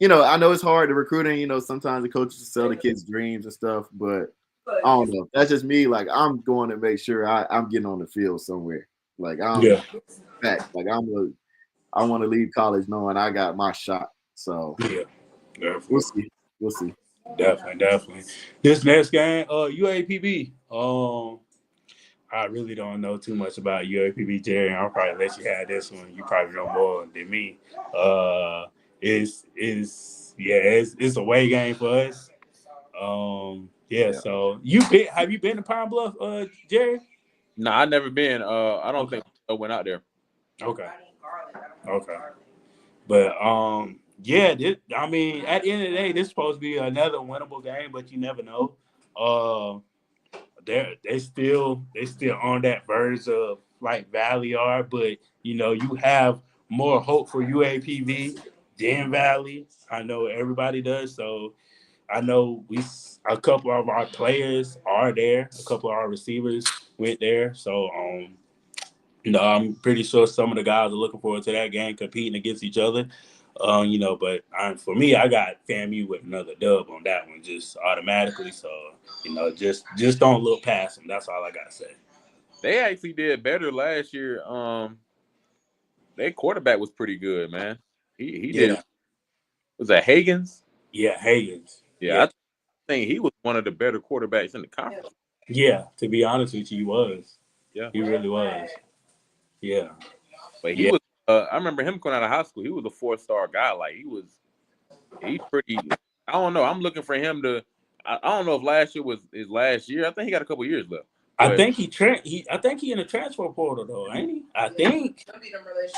it's hard to recruiting. Sometimes the coaches sell the kids' dreams and stuff, but I don't know. That's just me. Like I'm going to make sure I'm getting on the field somewhere. Like I'm back. Like I want to leave college knowing I got my shot. So we'll see. Definitely. This next game, UAPB. I really don't know too much about UAPB, Jerry. I'll probably let you have this one. You probably know more than me. It's a away game for us. So have you been to Pine Bluff, Jerry? No, I've never been. I don't think I went out there. Okay. But at the end of the day, this is supposed to be another winnable game, but you never know. They still on that verge of like Valley are, but you have more hope for UAPV than Valley. I know everybody does, so I know a couple of our players are there, a couple of our receivers went there, so I'm pretty sure some of the guys are looking forward to that game, competing against each other. But for me, I got FAMU with another dub on that one, just automatically. So, just don't look past them. That's all I gotta say. They actually did better last year. Their quarterback was pretty good, man. He did. Was that Higgins? Yeah, Higgins. Yeah, I think he was one of the better quarterbacks in the conference. Yeah, to be honest with you, he was. Yeah, he really was. Yeah, but he was. I remember him coming out of high school. He was a 4-star guy. Like he's pretty. I don't know. I'm looking for him to. I don't know if last year was his last year. I think he got a couple years left. But I think I think he in the transfer portal though, ain't he? I think.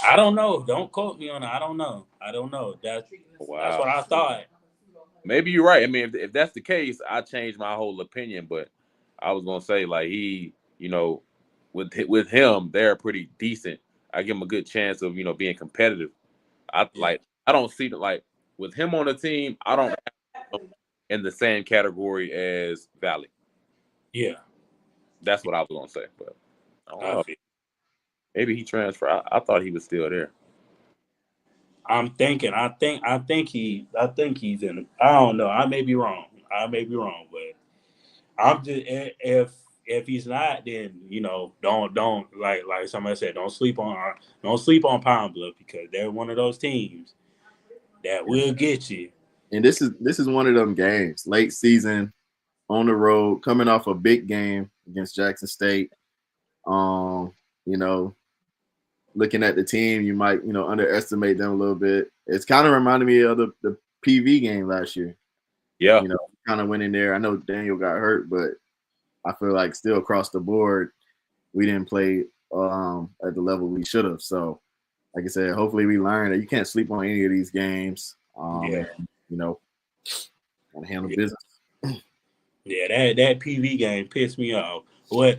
I don't know. Don't quote me on it. I don't know. That's what I thought. Maybe you're right. I mean, if that's the case, I changed my whole opinion. But I was gonna say like he, with him, they're pretty decent. I give him a good chance of being competitive. I don't see like with him on the team. I don't have him in the same category as Valley. Yeah, that's what I was gonna say. But I don't know. Maybe he transferred. I thought he was still there. I'm thinking. I think he's in. I don't know. I may be wrong, but I'm just if he's not, then don't like somebody said, don't sleep on Pine Bluff, because they're one of those teams that will get you. And this is one of them games, late season, on the road, coming off a big game against Jackson State. Looking at the team, you might underestimate them a little bit. It's kind of reminded me of the PV game last year. Yeah, kind of went in there. I know Daniel got hurt, but I feel like still across the board, we didn't play at the level we should have. So, like I said, hopefully we learn that you can't sleep on any of these games. And, gotta handle business. Yeah, that PV game pissed me off. What?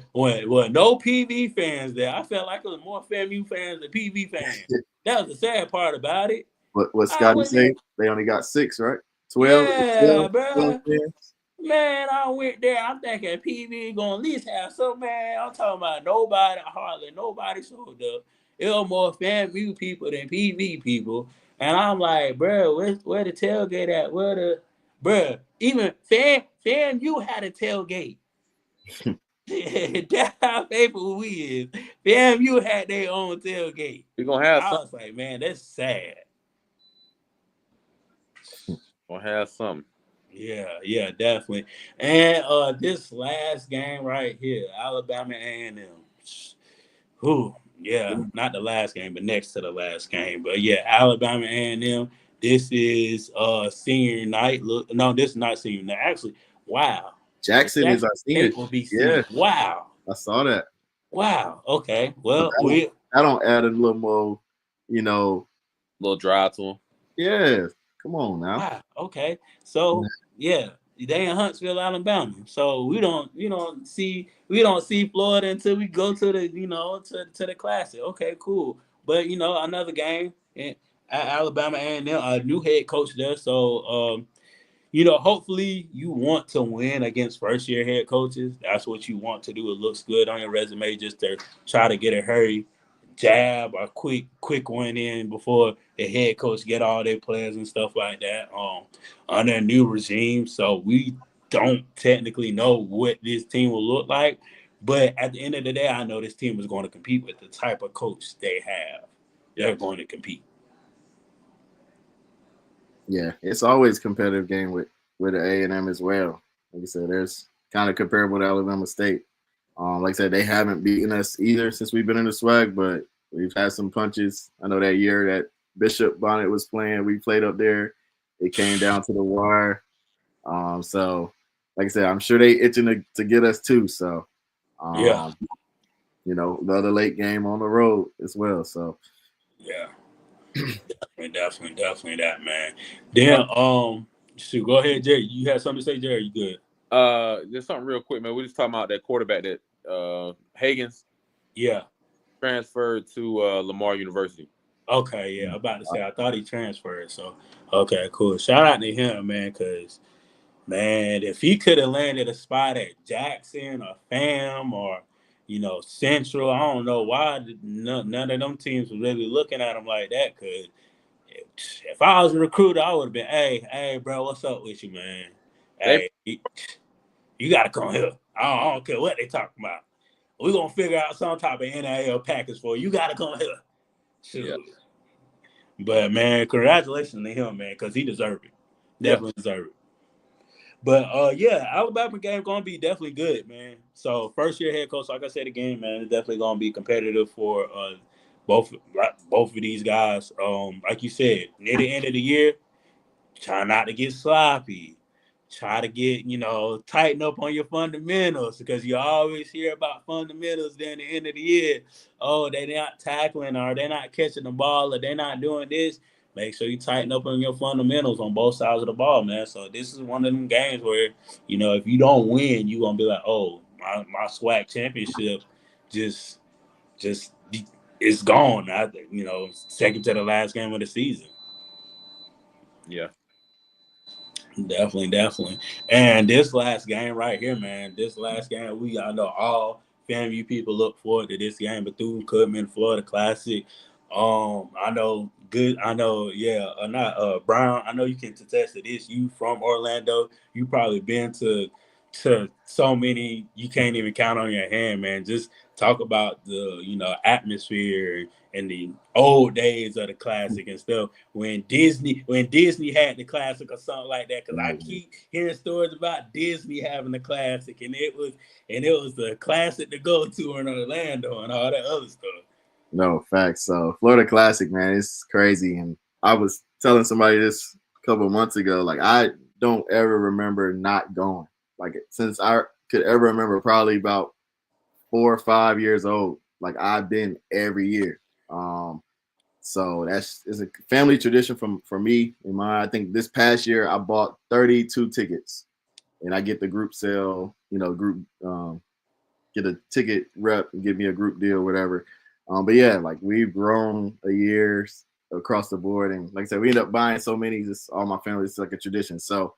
No PV fans there. I felt like it was more FAMU fans than PV fans. That was the sad part about it. What Scotty say? They only got 6, right? 12. Yeah, 12 man, I went there. I'm thinking PV gonna at least have some, man. I'm talking about hardly nobody showed up. It was more FAMU people than PV people. And I'm like, bro, where the tailgate at? Even FAMU had a tailgate. That's how faithful we is. FAMU had their own tailgate. We're gonna have I was like, man, that's sad. Gonna have something. Yeah, definitely. And this last game right here, Alabama A&M. Not the last game, but next to the last game. But yeah, Alabama A&M. This is senior night. Look, no, this is not senior night. Actually, wow. Jackson is our senior. State will be Yeah, senior. Wow. I saw that. Wow. Okay. But Well, we I don't add a little more, you know. little drive to him. Yeah, come on now. wow. Okay. So yeah, they in Huntsville, Alabama. So we don't see Florida until we go to the to the Classic. Okay, cool. But another game in Alabama and a new head coach there. So hopefully you want to win against first year head coaches. That's what you want to do. It looks good on your resume just to try to get a hurry jab or quick win in before the head coach get all their players and stuff like that under a new regime. So we don't technically know what this team will look like. But at the end of the day, I know this team is going to compete with the type of coach they have. They're going to compete. Yeah, it's always a competitive game with the A&M as well. Like I said, there's kind of comparable to Alabama State. Like I said, they haven't beaten us either since we've been in the SWAC, but we've had some punches. I know that year that Bishop Bonnet was playing, we played up there. It came down to the wire. So, like I said, I'm sure they itching to get us too. So, Yeah. The other late game on the road as well. So, yeah. Definitely that, man. Then shoot, go ahead, Jerry. You had something to say, Jerry? You good? Just something real quick, man. We just talking about that quarterback that Higgins Yeah. transferred to Lamar University. Okay, yeah. I'm about to say I thought he transferred. So okay, cool. Shout out to him, man, because man, if he could have landed a spot at Jackson or FAM or Central, I don't know why none of them teams were really looking at him like that. Because if I was a recruiter, I would have been, hey, bro, what's up with you, man? Hey, you got to come here. I don't care what they talking about. We're going to figure out some type of NIL package for you. You got to come here. Shoot. Yeah. But, man, congratulations to him, man, because he deserved it. Definitely deserved it. But, Alabama game going to be definitely good, man. So, first-year head coach, like I said again, man, it's definitely going to be competitive for both of these guys. Like you said, near the end of the year, try not to get sloppy. Try to get, tighten up on your fundamentals because you always hear about fundamentals during the end of the year. Oh, they're not tackling or they're not catching the ball or they're not doing this. Make sure you tighten up on your fundamentals on both sides of the ball, man. So this is one of them games where, if you don't win, you're going to be like, oh, my SWAC championship just it's gone. Second to the last game of the season. Yeah. Definitely. And this last game right here, man, I know all FAMU people look forward to this game, Bethune-Cookman, Florida Classic. Brown, I know you can attest to this. You from Orlando, you probably been to so many you can't even count on your hand, man. Just talk about the atmosphere and the old days of the Classic and stuff when Disney had the Classic or something like that. Because I keep hearing stories about Disney having the Classic and it was the Classic to go to in Orlando and all that other stuff. No, facts. So Florida Classic, man, it's crazy. And I was telling somebody this a couple of months ago, like I don't ever remember not going. Like since I could ever remember, probably about 4 or 5 years old. Like I've been every year. So it's a family tradition for me and mine. I think this past year I bought 32 tickets, and I get the group sale. Get a ticket rep and give me a group deal, whatever. But yeah, like we've grown a year across the board, and like I said, we end up buying so many. Just all my family, it's like a tradition. So,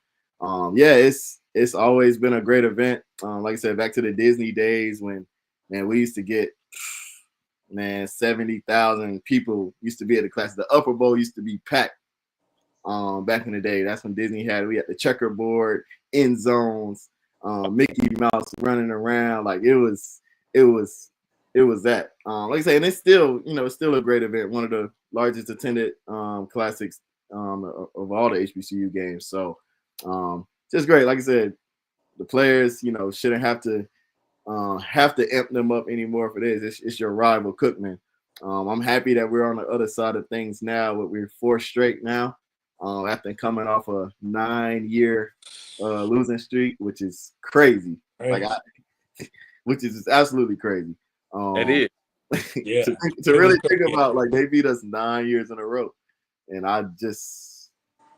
it's always been a great event. Like I said, back to the Disney days when, man, we used to get 70,000 people used to be at the class. The Upper Bowl used to be packed. Back in the day, that's when Disney we had the checkerboard, end zones, Mickey Mouse running around. Like it was that. Like I say, and it's still a great event. One of the largest attended classics of all the HBCU games. So just great. Like I said, the players, shouldn't have to amp them up anymore for this. It's your rival Cookman. I'm happy that we're on the other side of things now. We're 4 straight now. after coming off a 9-year losing streak, which is crazy. Which is absolutely crazy. It is. Yeah. to really think about, like, they beat us 9 years in a row, and I just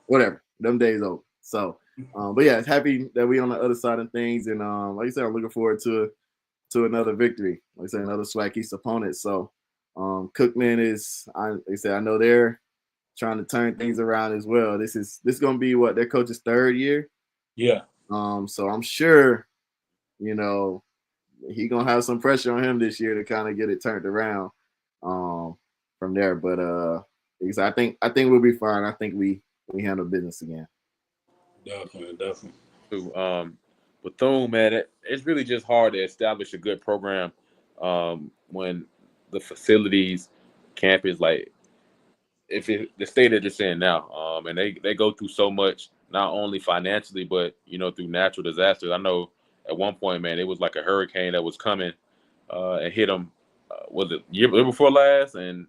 whatever, them days over. So, but yeah, happy that we on the other side of things, and like you said, I'm looking forward to another victory. Like I said, another SWAC East opponent. So, Cookman is, like I said, I know they're trying to turn things around as well. This is going to be what their coach's 3rd year. Yeah. So I'm sure, you know, he gonna have some pressure on him this year to kind of get it turned around from there. But because I think we'll be fine. I think we handle business again. Definitely. Bethune, man, it's really just hard to establish a good program when the facilities, campus, like the state that it's in now, and they go through so much, not only financially, but through natural disasters. I know at one point, man, it was like a hurricane that was coming and hit them. Was it year before last? And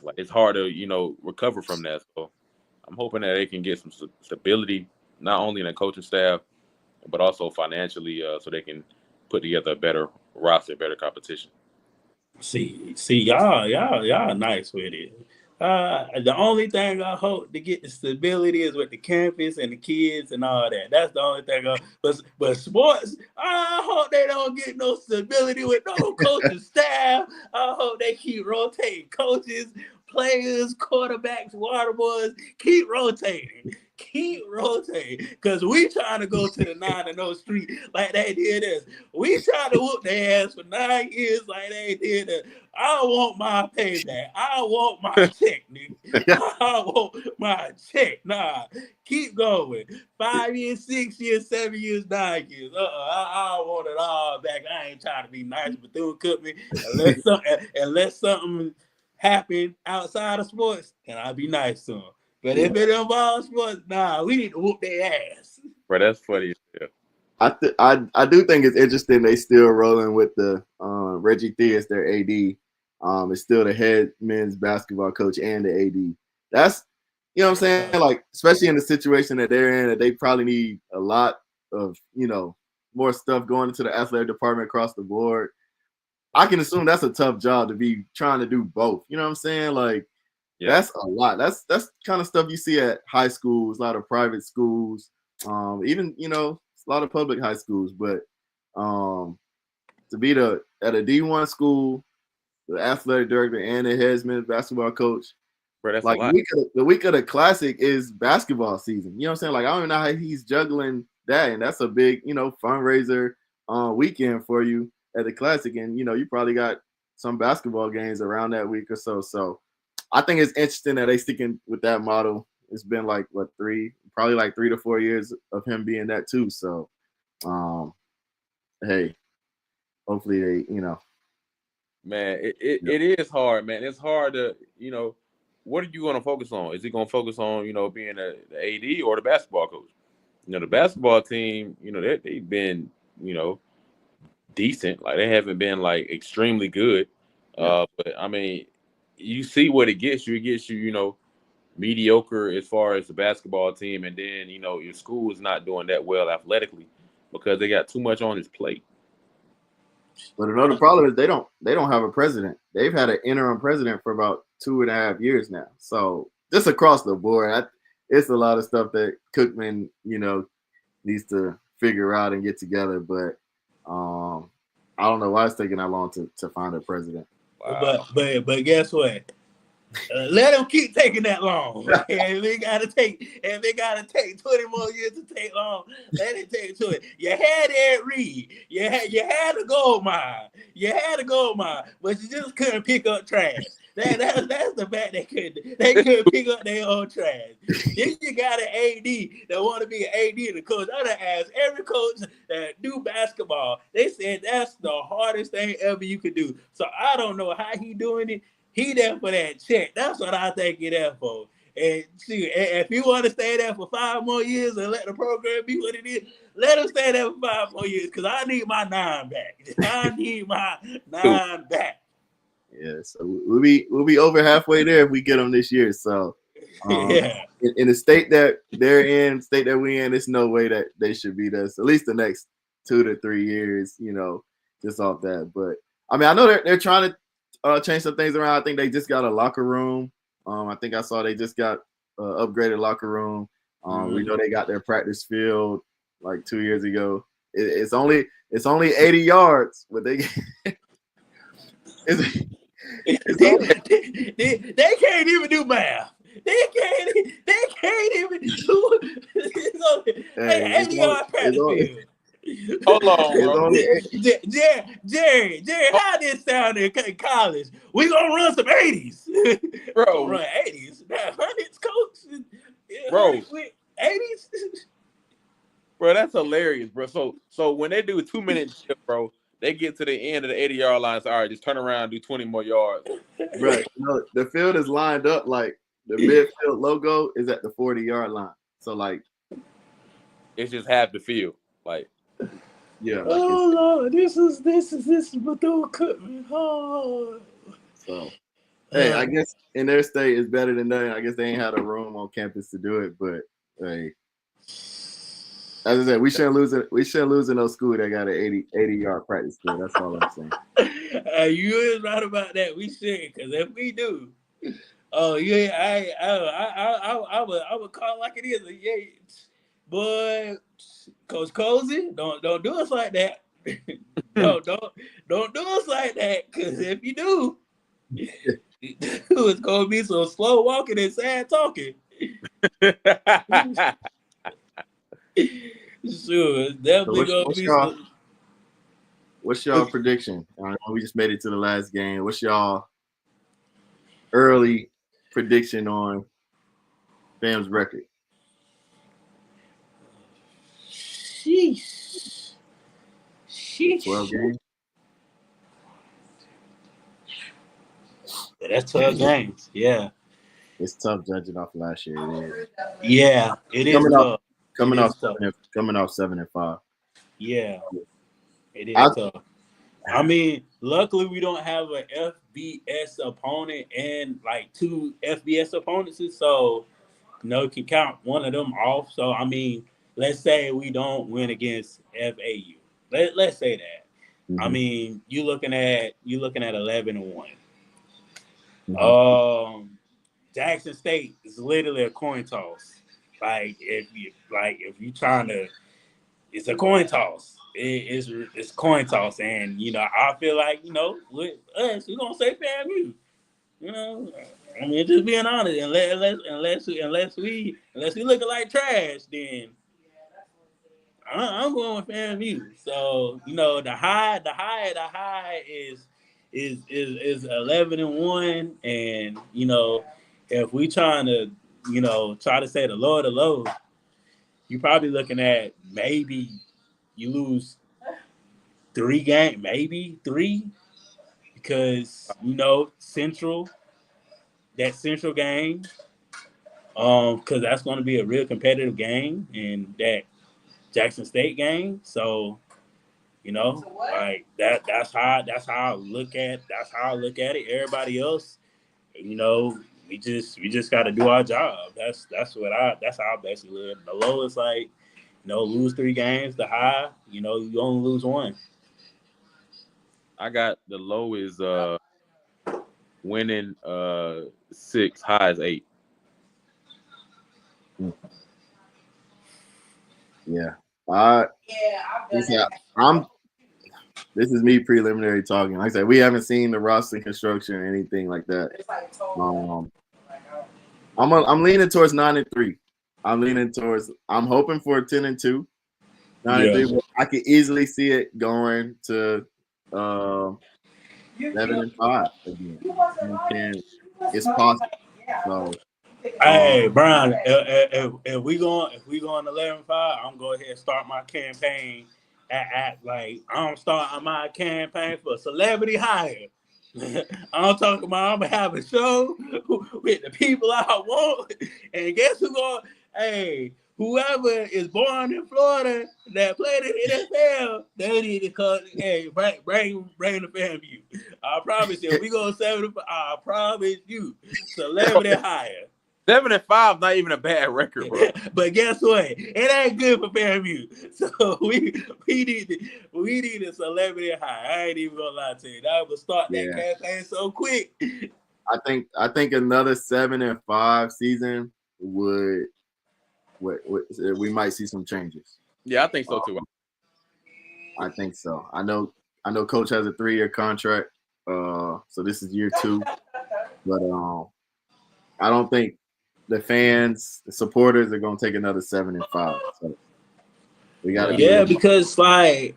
like it's hard to recover from that. So I'm hoping that they can get some stability, not only in the coaching staff, but also financially, so they can put together a better roster, better competition. See, y'all nice with it. The only thing I hope to get the stability is with the campus and the kids and all that. That's the only thing. But sports, I hope they don't get no stability with no coaching staff. I hope they keep rotating coaches, players, quarterbacks, water boys. Keep rotating. Because we trying to go to the 9-0 street like they did us. We trying to whoop their ass for 9 years like they did us. I want my payback. I want my check, nigga. I want my check. Nah, keep going. 5 years, 6 years, 7 years, 9 years. I want it all back. I ain't trying to be nice, but Bethune Cookman, unless something happen outside of sports, then I'll be nice to them. But if it involves sports, nah, we need to whoop their ass. Bro, that's funny. Yeah. I do think it's interesting they still rolling with the Reggie Theus, their AD. It's still the head men's basketball coach and the AD. That's, what I'm saying? Like, especially in the situation that they're in, that they probably need a lot of, more stuff going into the athletic department across the board. I can assume that's a tough job to be trying to do both. You know what I'm saying? Like, that's a lot. That's kind of stuff you see at high schools, a lot of private schools, even, a lot of public high schools. But to be at a D1 school, the athletic director and the head men's basketball coach, bro, that's like a lot. The week of the Classic is basketball season. You know what I'm saying? Like, I don't even know how he's juggling that, and that's a big, fundraiser weekend for you at the Classic, and you probably got some basketball games around that week or so. So I think it's interesting that they sticking with that model. It's been like probably like 3 to 4 years of him being that too. So, hey, hopefully they, Man, it is hard, man. It's hard to, what are you going to focus on? Is he going to focus on, being the AD or the basketball coach? The basketball team, they've been, decent. Like, they haven't been like extremely good. But I mean, you see what it gets you. It gets you, mediocre as far as the basketball team, and then your school is not doing that well athletically because they got too much on his plate. But another problem is they don't have a president. They've had an interim president for about 2.5 years now. So just across the board, it's a lot of stuff that Cookman, needs to figure out and get together. But I don't know why it's taking that long to find a president. Wow. But guess what? Let them keep taking that long. And they gotta take 20 more years to take long. Let it take to it. You had Ed Reed. You had a gold mine. But you just couldn't pick up trash. That's the fact they couldn't pick up their own trash. Then you got an AD that want to be an AD and the coach. I done asked every coach that do basketball. They said that's the hardest thing ever you could do. So I don't know how he doing it. He there for that check. That's what I think he there for. And see, if you want to stay there for 5 more years and let the program be what it is, let him stay there for 5 more years because I need my 9 back. Yeah, so we'll be over halfway there if we get him this year. So Yeah. In the state that they're in, state that we in, there's no way that they should beat us at least the next 2 to 3 years, just off that. But I mean, I know they're trying to change some things around. I think they just got a locker room. I think I saw they just got upgraded locker room. We know they got their practice field like 2 years ago. It's only 80 yards, but they they can't even do math. They can't even do. It's 80-yard practice field. Hold on, bro. Jerry, how this sound in college? We gonna run some 80s, bro. Run 80s. Now, 100s, coach. Bro. 80s. Bro, that's hilarious, bro. So when they do a 2-minute shift, bro, they get to the end of the 80-yard line. So, all right, just turn around and do 20 more yards. Right. The field is lined up like the midfield logo is at the 40-yard line. So like it's just half the field. Like, yeah. Like oh Lord, this is Bethune Cookman. Oh. So hey, I guess in their state it's better than nothing. I guess they ain't had a room on campus to do it, but hey. As I said, we shouldn't lose it. We shouldn't lose in no school that got an 80-yard practice field. That's all I'm saying. You is right about that. We should, because if we do, oh yeah, I would call it like it is. Yeah, but Coach Cozy, don't do us like that. don't do us like that, because if you do, it's gonna be some slow walking and sad talking. Sure, it's definitely gonna be some. What's y'all prediction? We just made it to the last game. What's y'all early prediction on FAM's record? Sheesh. 12 games. Yeah, that's 12 games. Yeah. It's tough judging off last year. It is. Yeah, it is tough. Coming off 7-5. Yeah, it is tough. I mean, luckily we don't have an FBS opponent and like 2 FBS opponents, so you can count one of them off. So I mean, let's say we don't win against FAU. Let's say that. Mm-hmm. I mean, you looking at 11-1. Mm-hmm. Jackson State is literally a coin toss. Like if you trying to, it's a coin toss. It's coin toss, and I feel like with us, we're gonna say FAMU. I mean, just being honest. Unless we looking like trash, then I'm going with FAMU. So the high is 11-1, and if we trying to try to say the low of the low, you're probably looking at maybe you lose 3 games, maybe 3, because Central game, because that's going to be a real competitive game, and that Jackson State game. So like that's how I look at it. Everybody else, we just got to do our job. That's how I basically live. The low is like, lose 3 games. The high, you only lose 1. I got the low is winning 6, high is 8. Yeah. This is me preliminary talking. Like I said, we haven't seen the roster construction or anything like that. I'm leaning towards 9-3. I'm hoping for 10-2. 9-3, but I could easily see it going to 7-5 again. And it's possible. So, hey, Brian, if we going 11-5, I'm going ahead and start my campaign I'm starting my campaign for celebrity hire. I'm talking about I'm gonna have a show with the people I want, and guess who's going? Hey, whoever is born in Florida that played in NFL, they need to come. Hey, bring the FAMU. I promise you, if we go 7-5, I promise you, celebrity hire. 7-5, not even a bad record, bro. But guess what? It ain't good for FAMU. So we need a celebrity high. I ain't even gonna lie to you. I would start that campaign so quick. I think another 7-5 season would we might see some changes. Yeah, I think so too. I think so. I know Coach has a 3-year contract, so this is year 2. But I don't think the fans, the supporters are gonna take another 7-5. So we gotta because like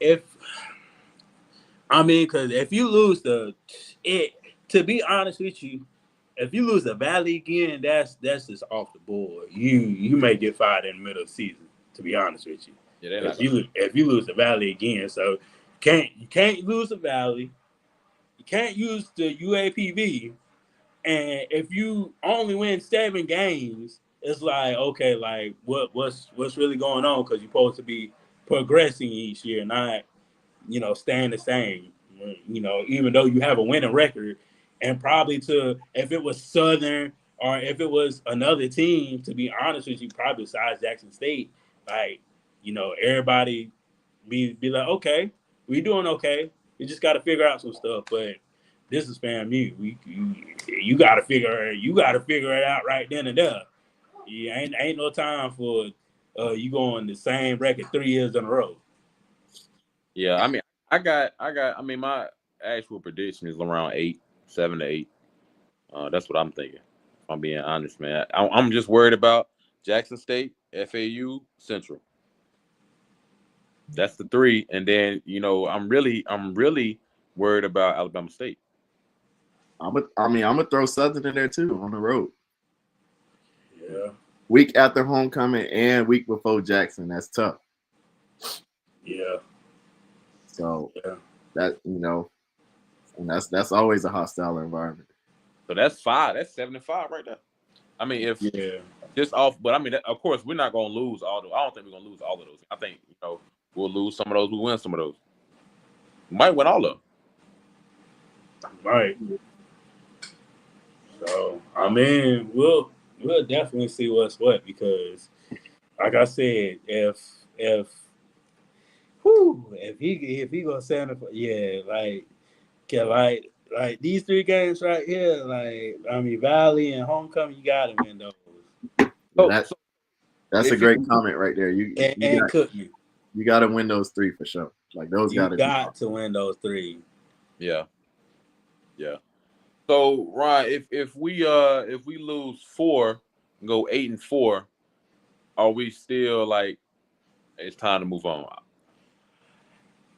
because if you lose to be honest with you, if you lose the Valley again, that's just off the board. You may get fired in the middle of the season. To be honest with you, if you lose the Valley again, so you can't lose the Valley, you can't use the UAPB, and if you only win 7 games, it's like okay, like what's really going on? Because you're supposed to be progressing each year, not staying the same. Even though you have a winning record, and probably if it was Southern or if it was another team, to be honest with you, probably besides Jackson State, like everybody be like, okay, we doing okay. We just got to figure out some stuff, but. This is FAMU. You gotta figure it out right then and there. Yeah, ain't no time for you going the same record 3 years in a row. Yeah, my actual prediction is around 7 to 8. That's what I'm thinking. If I'm being honest, man. I'm just worried about Jackson State, FAU, Central. That's the 3, and then I'm really worried about Alabama State. I'm gonna throw Southern in there too on the road. Yeah. Week after homecoming and week before Jackson, that's tough. Yeah. So that and that's always a hostile environment. So that's 5. That's 7-5 right there. I mean, just off, but I mean, of course, we're not gonna lose all those. I don't think we're gonna lose all of those. I think we'll lose some of those. We'll win some of those. We might win all of them. Right. So we'll definitely see what's what because, like I said, if he gonna send like these 3 games right here, Valley and Homecoming, you gotta win those. That's a great comment right there. You gotta win those 3 for sure. Like those you got to win those 3. Yeah. So Ryan, if we lose 4 and go 8-4, are we still like it's time to move on?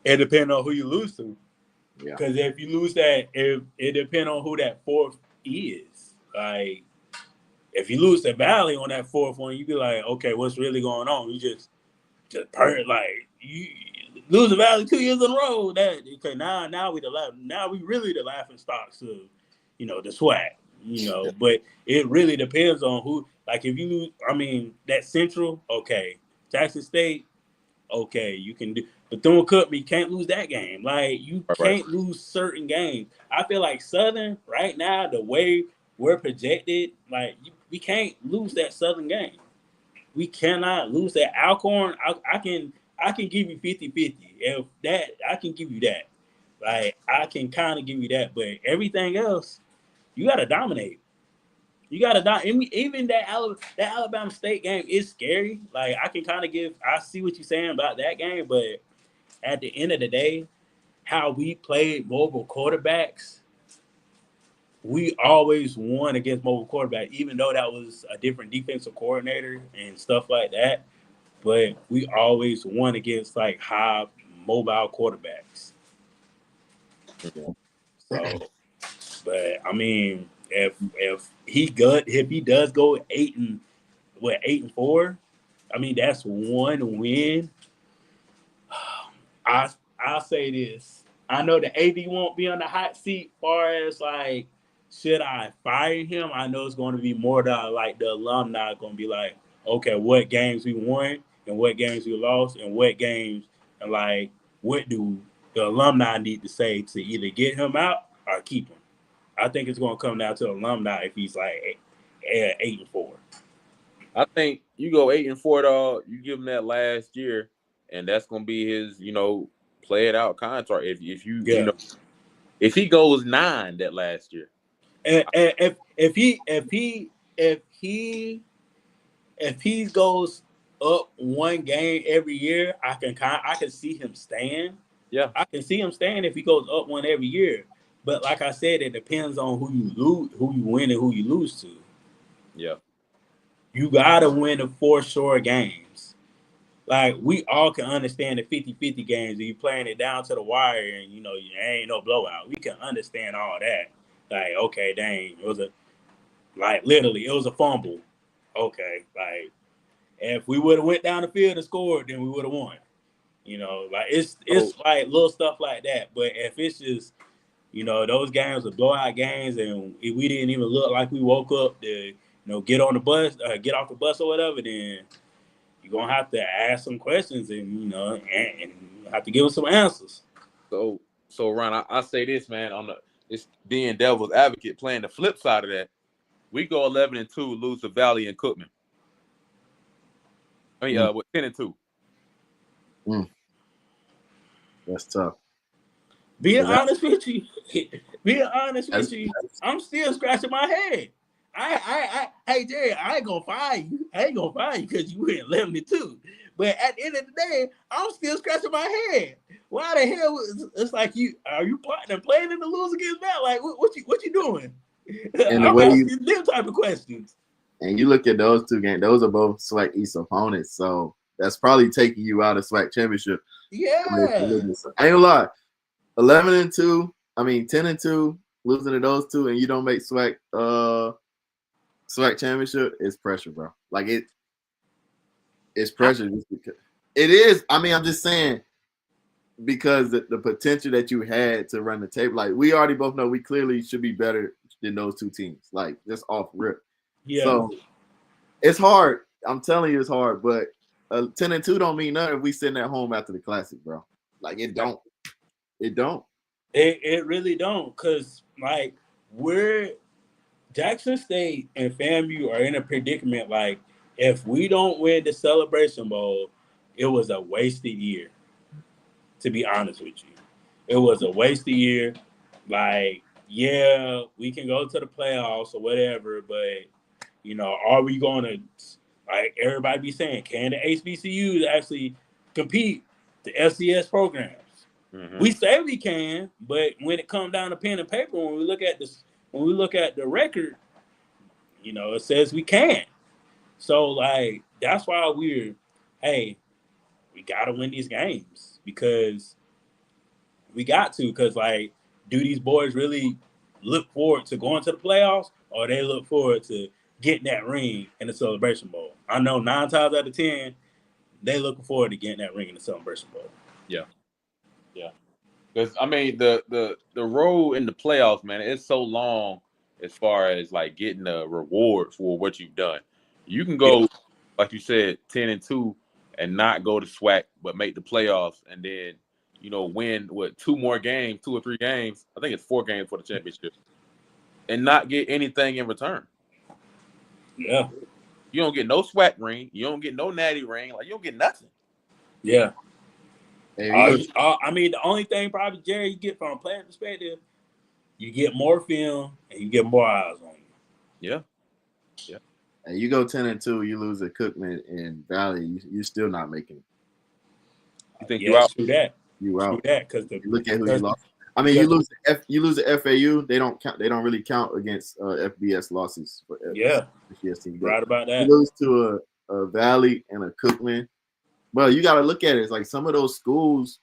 It depends on who you lose to. Yeah. Because if you lose that, it depends on who that 4th is. Like if you lose to Valley on that 4th one, you be like, okay, what's really going on? You just you lose the Valley 2 years in a row. Now we really the laughing stocks of the SWAC. But it really depends on who. Like if you lose, that Central, okay, Jackson State, okay, you can do. Bethune-Cookman, you can't lose that game. Like you can't lose certain games. I feel like Southern right now, the way we're projected, like we can't lose that Southern game. We cannot lose that. Alcorn, I can give you 50-50. If that, I can give you that. Like I can kind of give you that, but everything else, you got to dominate. You got to dominate. Even that Alabama State game is scary. Like I can kind of I see what you're saying about that game, but at the end of the day, how we played mobile quarterbacks, we always won against mobile quarterbacks, even though that was a different defensive coordinator and stuff like that. But we always won against like high mobile quarterbacks. So, but if he does go 8-4, that's 1 win. I'll say this. I know the AD won't be on the hot seat far as like, should I fire him? I know it's going to be more like the alumni going to be like, okay, what games we won and what games we lost and what games and like what do the alumni need to say to either get him out or keep him. I think it's going to come down to alumni if he's like, 8-4. I think you go 8-4, dog. You give him that last year, and that's gonna be his, play it out contract. If you Yeah. if he goes 9 that last year, And if he goes up one game every year, I can see him staying. yeah, I can see him staying if he goes up one every year. But like I said, it depends on who you lose, who you win, and who you lose to. yeah. You gotta win the 4 short games. Like, we all can understand the 50-50 games. If you're playing it down to the wire and, you ain't no blowout. We can understand all that. Like, okay, dang, literally, it was a fumble. Okay, like, if we would have went down the field and scored, then we would have won. It's like little stuff like that. But if it's just, those games are blowout games and if we didn't even look like we woke up to, get on the bus, get off the bus or whatever, then you're gonna have to ask some questions and and have to give them some answers. So Ron, I say this, man, it's being devil's advocate, playing the flip side of that. We go 11-2, lose to Valley and Cookman. I mean, with 10-2. That's tough. Being honest with you, I'm still scratching my head. Hey Jerry, I ain't gonna fire you. I ain't gonna fire you because you went 11-2. But at the end of the day, I'm still scratching my head. Why the hell? It's like are you planning to lose against that? Like what you doing? And I'm asking them type of questions. And you look at those two games; those are both SWAC East opponents. So that's probably taking you out of SWAC championship. Yeah, I ain't gonna lie. 11-2. I mean 10-2, losing to those two, and you don't make SWAC championship is pressure, bro. Like it's pressure. It is. I mean, I'm just saying because the potential that you had to run the table, like we already both know, we clearly should be better than those two teams. Like just off rip. Yeah. So it's hard. I'm telling you, it's hard. But 10-2 don't mean nothing if we sitting at home after the classic, bro. Like it don't. It don't. It really don't, because like Jackson State and FAMU are in a predicament. Like, if we don't win the Celebration Bowl, it was a wasted year. To be honest with you, it was a wasted year. Like, yeah, we can go to the playoffs or whatever, but are we going to, like everybody be saying, can the HBCUs actually compete the FCS programs? Mm-hmm. We say we can, but when it comes down to pen and paper, when we look at the record, it says we can't. So like that's why we gotta win these games because we got to. Because like, do these boys really look forward to going to the playoffs, or they look forward to getting that ring in the Celebration Bowl? I know 9 times out of 10, they looking forward to getting that ring in the Celebration Bowl. Yeah. Because I mean the road in the playoffs, man, it's so long as far as like getting a reward for what you've done. You can go, like you said, 10-2 and not go to SWAC, but make the playoffs and then win 2 or 3 games. I think it's 4 games for the championship, and not get anything in return. Yeah, you don't get no SWAC ring, you don't get no natty ring, like you don't get nothing. Yeah. I mean, the only thing probably, Jerry, you get from a player perspective, you get more film and you get more eyes on you. Yeah. And you go 10-2, you lose at Cookman and Valley, you're still not making it. You think you out? True that. You out. True that, because look at who you lost. I mean, you lose the FAU. They don't count. They don't really count against FBS losses. For FBS team. Right about that. You lose to a Valley and a Cookman. But you got to look at it. It's like some of those schools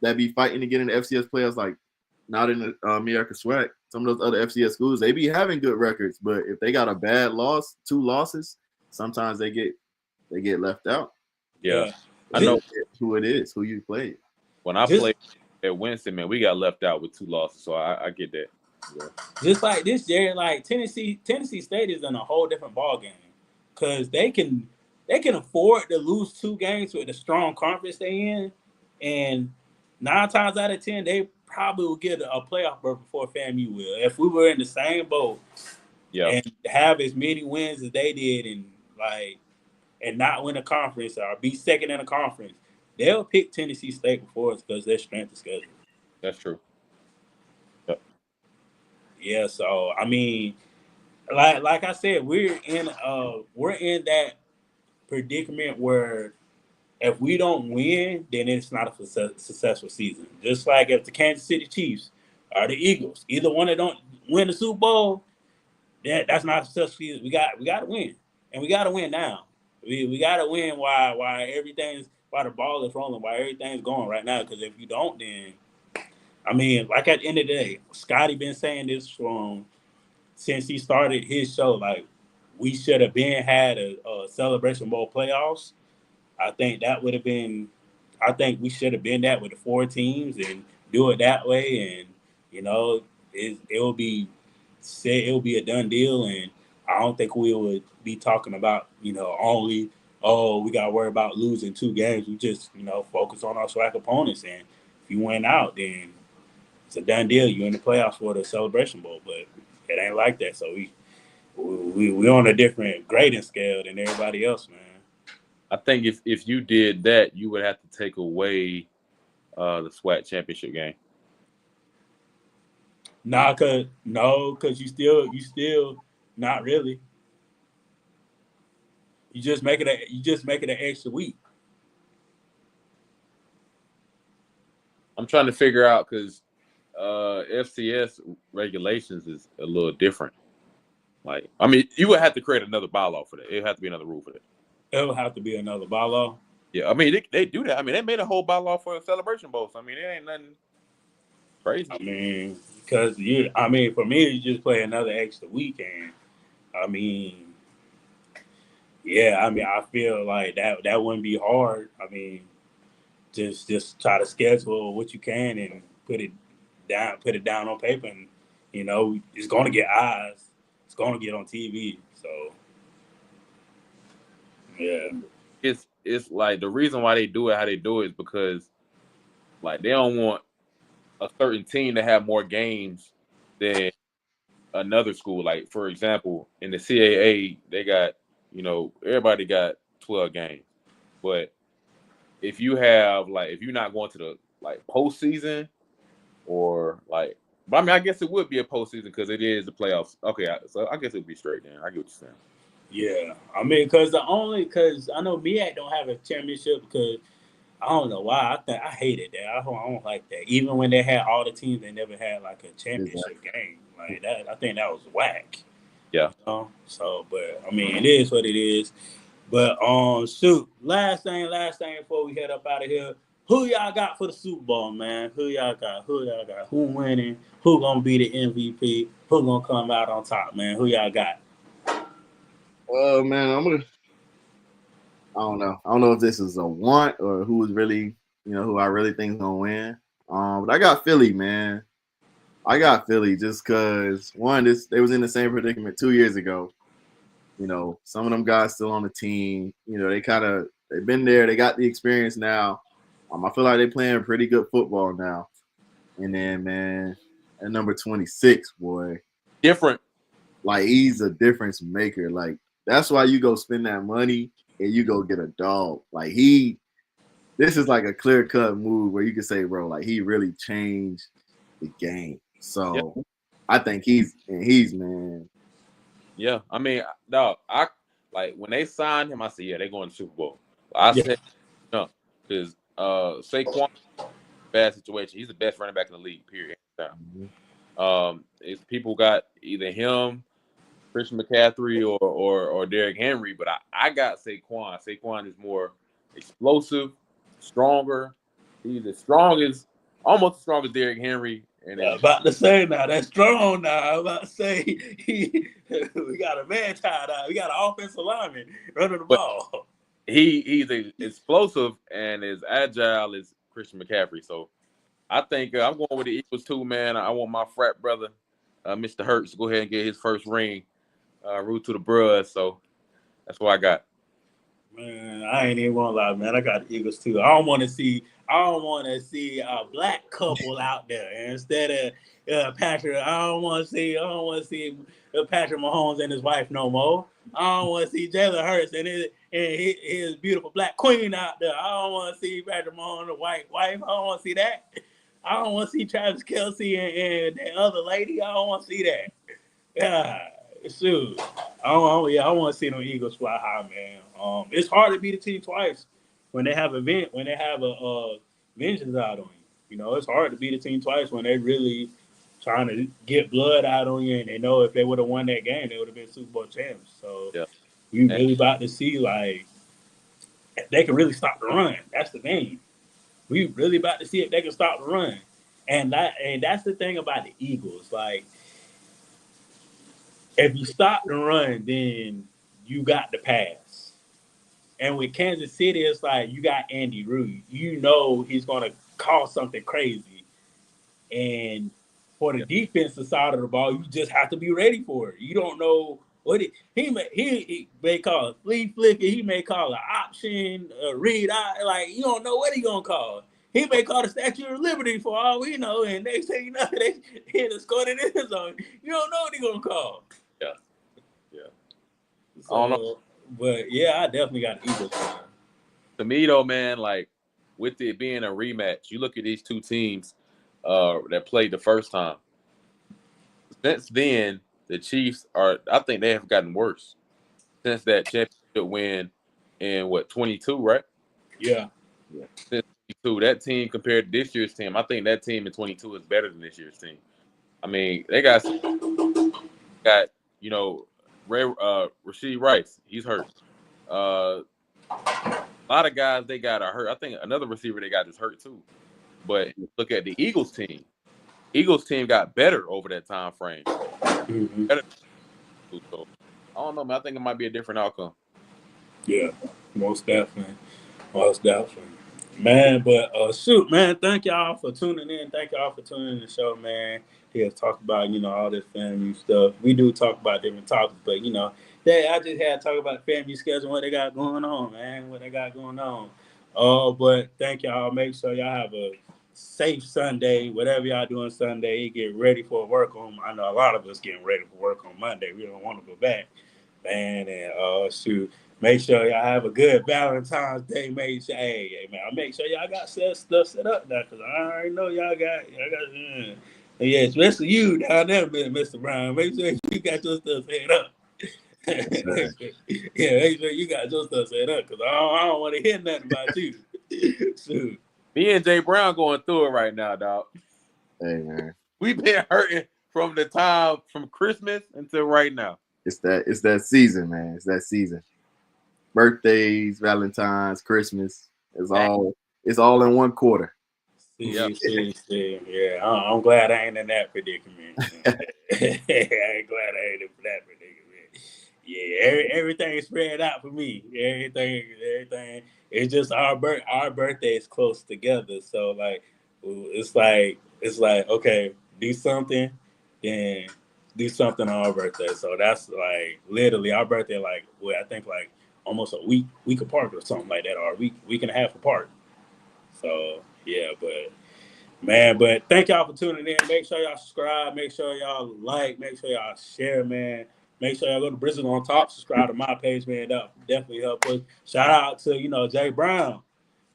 that be fighting to get in the FCS playoffs, like not in the America SWAC. Some of those other FCS schools, they be having good records, but if they got a bad loss, 2 losses, sometimes they get left out. Yeah, I know who it is, who you played. When I played at Winston, man, we got left out with 2 losses, so I get that. Yeah. Just like this, Jerry, like Tennessee State is in a whole different ball game because they can afford to lose 2 games with the strong conference they in, and 9 times out of 10 they probably will get a playoff berth before FAMU will. If we were in the same boat, Yeah, and have as many wins as they did, and not win a conference or be second in a conference, they'll pick Tennessee State before us because their strength of schedule. that's true. Yep. Yeah, so I mean, like I said, we're in that predicament where if we don't win, then it's not a successful season. Just like if the Kansas City Chiefs or the Eagles, either one that don't win the Super Bowl, that's not a successful season. We got to win, and we got to win now. We got to win while the ball is rolling, while everything's going right now. Because if you don't, then I mean, like at the end of the day, Scotty been saying this from since he started his show. Like we should have had a Celebration Bowl playoffs. I think that would have been. I think we should have been that with the 4 teams and do it that way, and you know, it'll be a done deal, and I don't think we would be talking about only we got to worry about losing 2 games. We just focus on our swag opponents, and if you win out, then it's a done deal. You're in the playoffs for the Celebration Bowl, but it ain't like that. So we on a different grading scale than everybody else, man. I think if you did that, you would have to take away the SWAC championship game. Cause you still not really. You just make it an extra week. I'm trying to figure out because FCS regulations is a little different. Like, I mean, you would have to create another bylaw for that. It would have to be another rule for that. It would have to be another bylaw. Yeah, I mean, they do that. I mean, they made a whole bylaw for a Celebration Bowl. So, I mean, it ain't nothing crazy. I mean, because for me, you just play another extra weekend. I mean, yeah, I mean, I feel like that wouldn't be hard. I mean, just try to schedule what you can and put it down on paper, and it's gonna get eyes. It's gonna get on TV. So, yeah. It's like the reason why they do it how they do it is because like they don't want a certain team to have more games than another school. Like for example, in the CAA, they got everybody got 12 games, but if you're not going to the postseason or but I mean I guess it would be a postseason because it is the playoffs. Okay, so I guess it would be straight then. I get what you're saying. Yeah, I mean, because I know MEAC don't have a championship because I don't know why. I hated that. I don't like that. Even when they had all the teams, they never had like a championship game like that. I think that was whack. Yeah. So, but I mean, it is what it is. But shoot, last thing before we head up out of here, who y'all got for the Super Bowl, man? Who y'all got? Who winning? Who gonna be the MVP? Who gonna come out on top, man? Who y'all got? Man, I don't know. I don't know if this is a want or who is really, who I really think is gonna win. But I got Philly, man. I got Philly just because they was in the same predicament 2 years ago. Some of them guys still on the team. They've been there. They got the experience now. I feel like they're playing pretty good football now. And then, man, at number 26, boy, different. Like he's a difference maker. Like that's why you go spend that money and you go get a dog. Like this is like a clear cut move where you can say, bro, like he really changed the game. So I think he's man. Yeah, I mean, dog, I when they signed him, I said, yeah, they're going to Super Bowl. Said no, because Saquon, bad situation. He's the best running back in the league, period. If people got either him, Christian McCaffrey, or Derrick Henry, but I got Saquon. Saquon is more explosive, stronger. He's almost as strong as Derrick Henry. And about to say now, that's strong now. I'm about to say we got a man tied out. We got an offensive lineman running the ball. He's explosive and as agile as Christian McCaffrey. So I think I'm going with the Eagles too, man. I want my frat brother, Mr. Hurts, to go ahead and get his first ring. Root to the Bruh. So that's what I got. Man, I ain't even gonna lie, man. I got the Eagles too. I don't want to see I don't want to see a black couple out there instead of Patrick. I don't want to see. Patrick Mahomes and his wife no more. I don't want to see Jalen Hurts and his beautiful black queen out there. I don't want to see Patrick Mahomes and the white wife. I don't want to see that. I don't want to see Travis Kelce and the other lady. I don't want to see that. Yeah, shoot. I want to see them Eagles fly high, man. It's hard to beat a team twice when they have a vengeance out on you. You know, it's hard to beat a team twice when they really trying to get blood out on you, and they know if they would have won that game, they would have been Super Bowl champs. So Yeah. we really about to see like they can really stop the run. That's the thing. We really about to see if they can stop the run, and that's the thing about the Eagles. Like, if you stop the run, then you got the pass. And with Kansas City, it's like you got Andy Reid. You know he's gonna call something crazy. And for the defensive side of the ball, you just have to be ready for it. You don't know what he may call a flea flicker. He may call an option, a read out. Like, you don't know what he gonna call. He may call the Statue of Liberty for all we know, and they say, you know, they hit a score in his zone. You don't know what he gonna call. Yeah. So, I don't know. But yeah, I definitely got the Eagles. Man. To me though, man, like with it being a rematch, you look at these two teams that played the first time. Since then, the Chiefs I think they have gotten worse since that championship win in 22, right? Yeah. Since 22, that team compared to this year's team, I think that team in 22 is better than this year's team. I mean, they got you know, Rashee Rice, he's hurt. A lot of guys they got are hurt. I think another receiver they got is hurt too. But look at the Eagles team. Eagles team got better over that time frame. Mm-hmm. Better. So, I don't know, man. I think it might be a different outcome. Yeah, most definitely. Man, but shoot, man, thank y'all for tuning in. Thank y'all for tuning in the show, man. He'll talk about, you know, all this FAMU stuff. We do talk about different topics, but, you know, I just had to talk about the FAMU schedule, what they got going on, man, but thank y'all. Make sure y'all have a safe Sunday, whatever y'all doing Sunday. Get ready for work on. I know a lot of us getting ready for work on Monday. We don't want to go back, man, and shoot. Make sure y'all have a good Valentine's Day. Make sure, hey, man, make sure y'all got stuff set up now, because I already know y'all got. Yeah, especially you down there, Mr. Brown. Make sure you got your stuff set up. Yeah, make sure you got your stuff set up, because I don't want to hear nothing about you. Shoot. Me and Jay Brown going through it right now, dog. Hey, man. We've been hurting from the time from Christmas until right now. It's that season, man. It's that season. Birthdays, Valentine's, Christmas. It's all in one quarter. See. Yeah, I'm glad I ain't in that predicament. I ain't glad I ain't in that predicament. Yeah, everything is spread out for me. Everything. It's just our birthday is close together, so like it's like okay, do something, then do something on our birthday. So that's like literally our birthday, like I think like almost a week apart or something like that, or a week and a half apart. So yeah, but thank y'all for tuning in. Make sure y'all subscribe. Make sure y'all like. Make sure y'all share, man. Make sure y'all go to Bristol on Top. Subscribe to my page, man. That definitely help us. Shout out to Jay Brown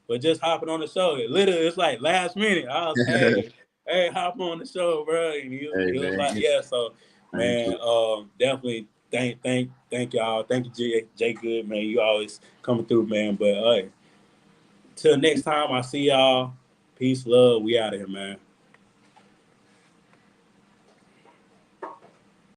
for just hopping on the show. Literally, it's like last minute. I was hey, hop on the show, bro. And he was like, yeah. So, man, definitely thank y'all. Thank you, Jay Good, man. You always coming through, man. But till next time, I see y'all. Peace, love. We out of here, man.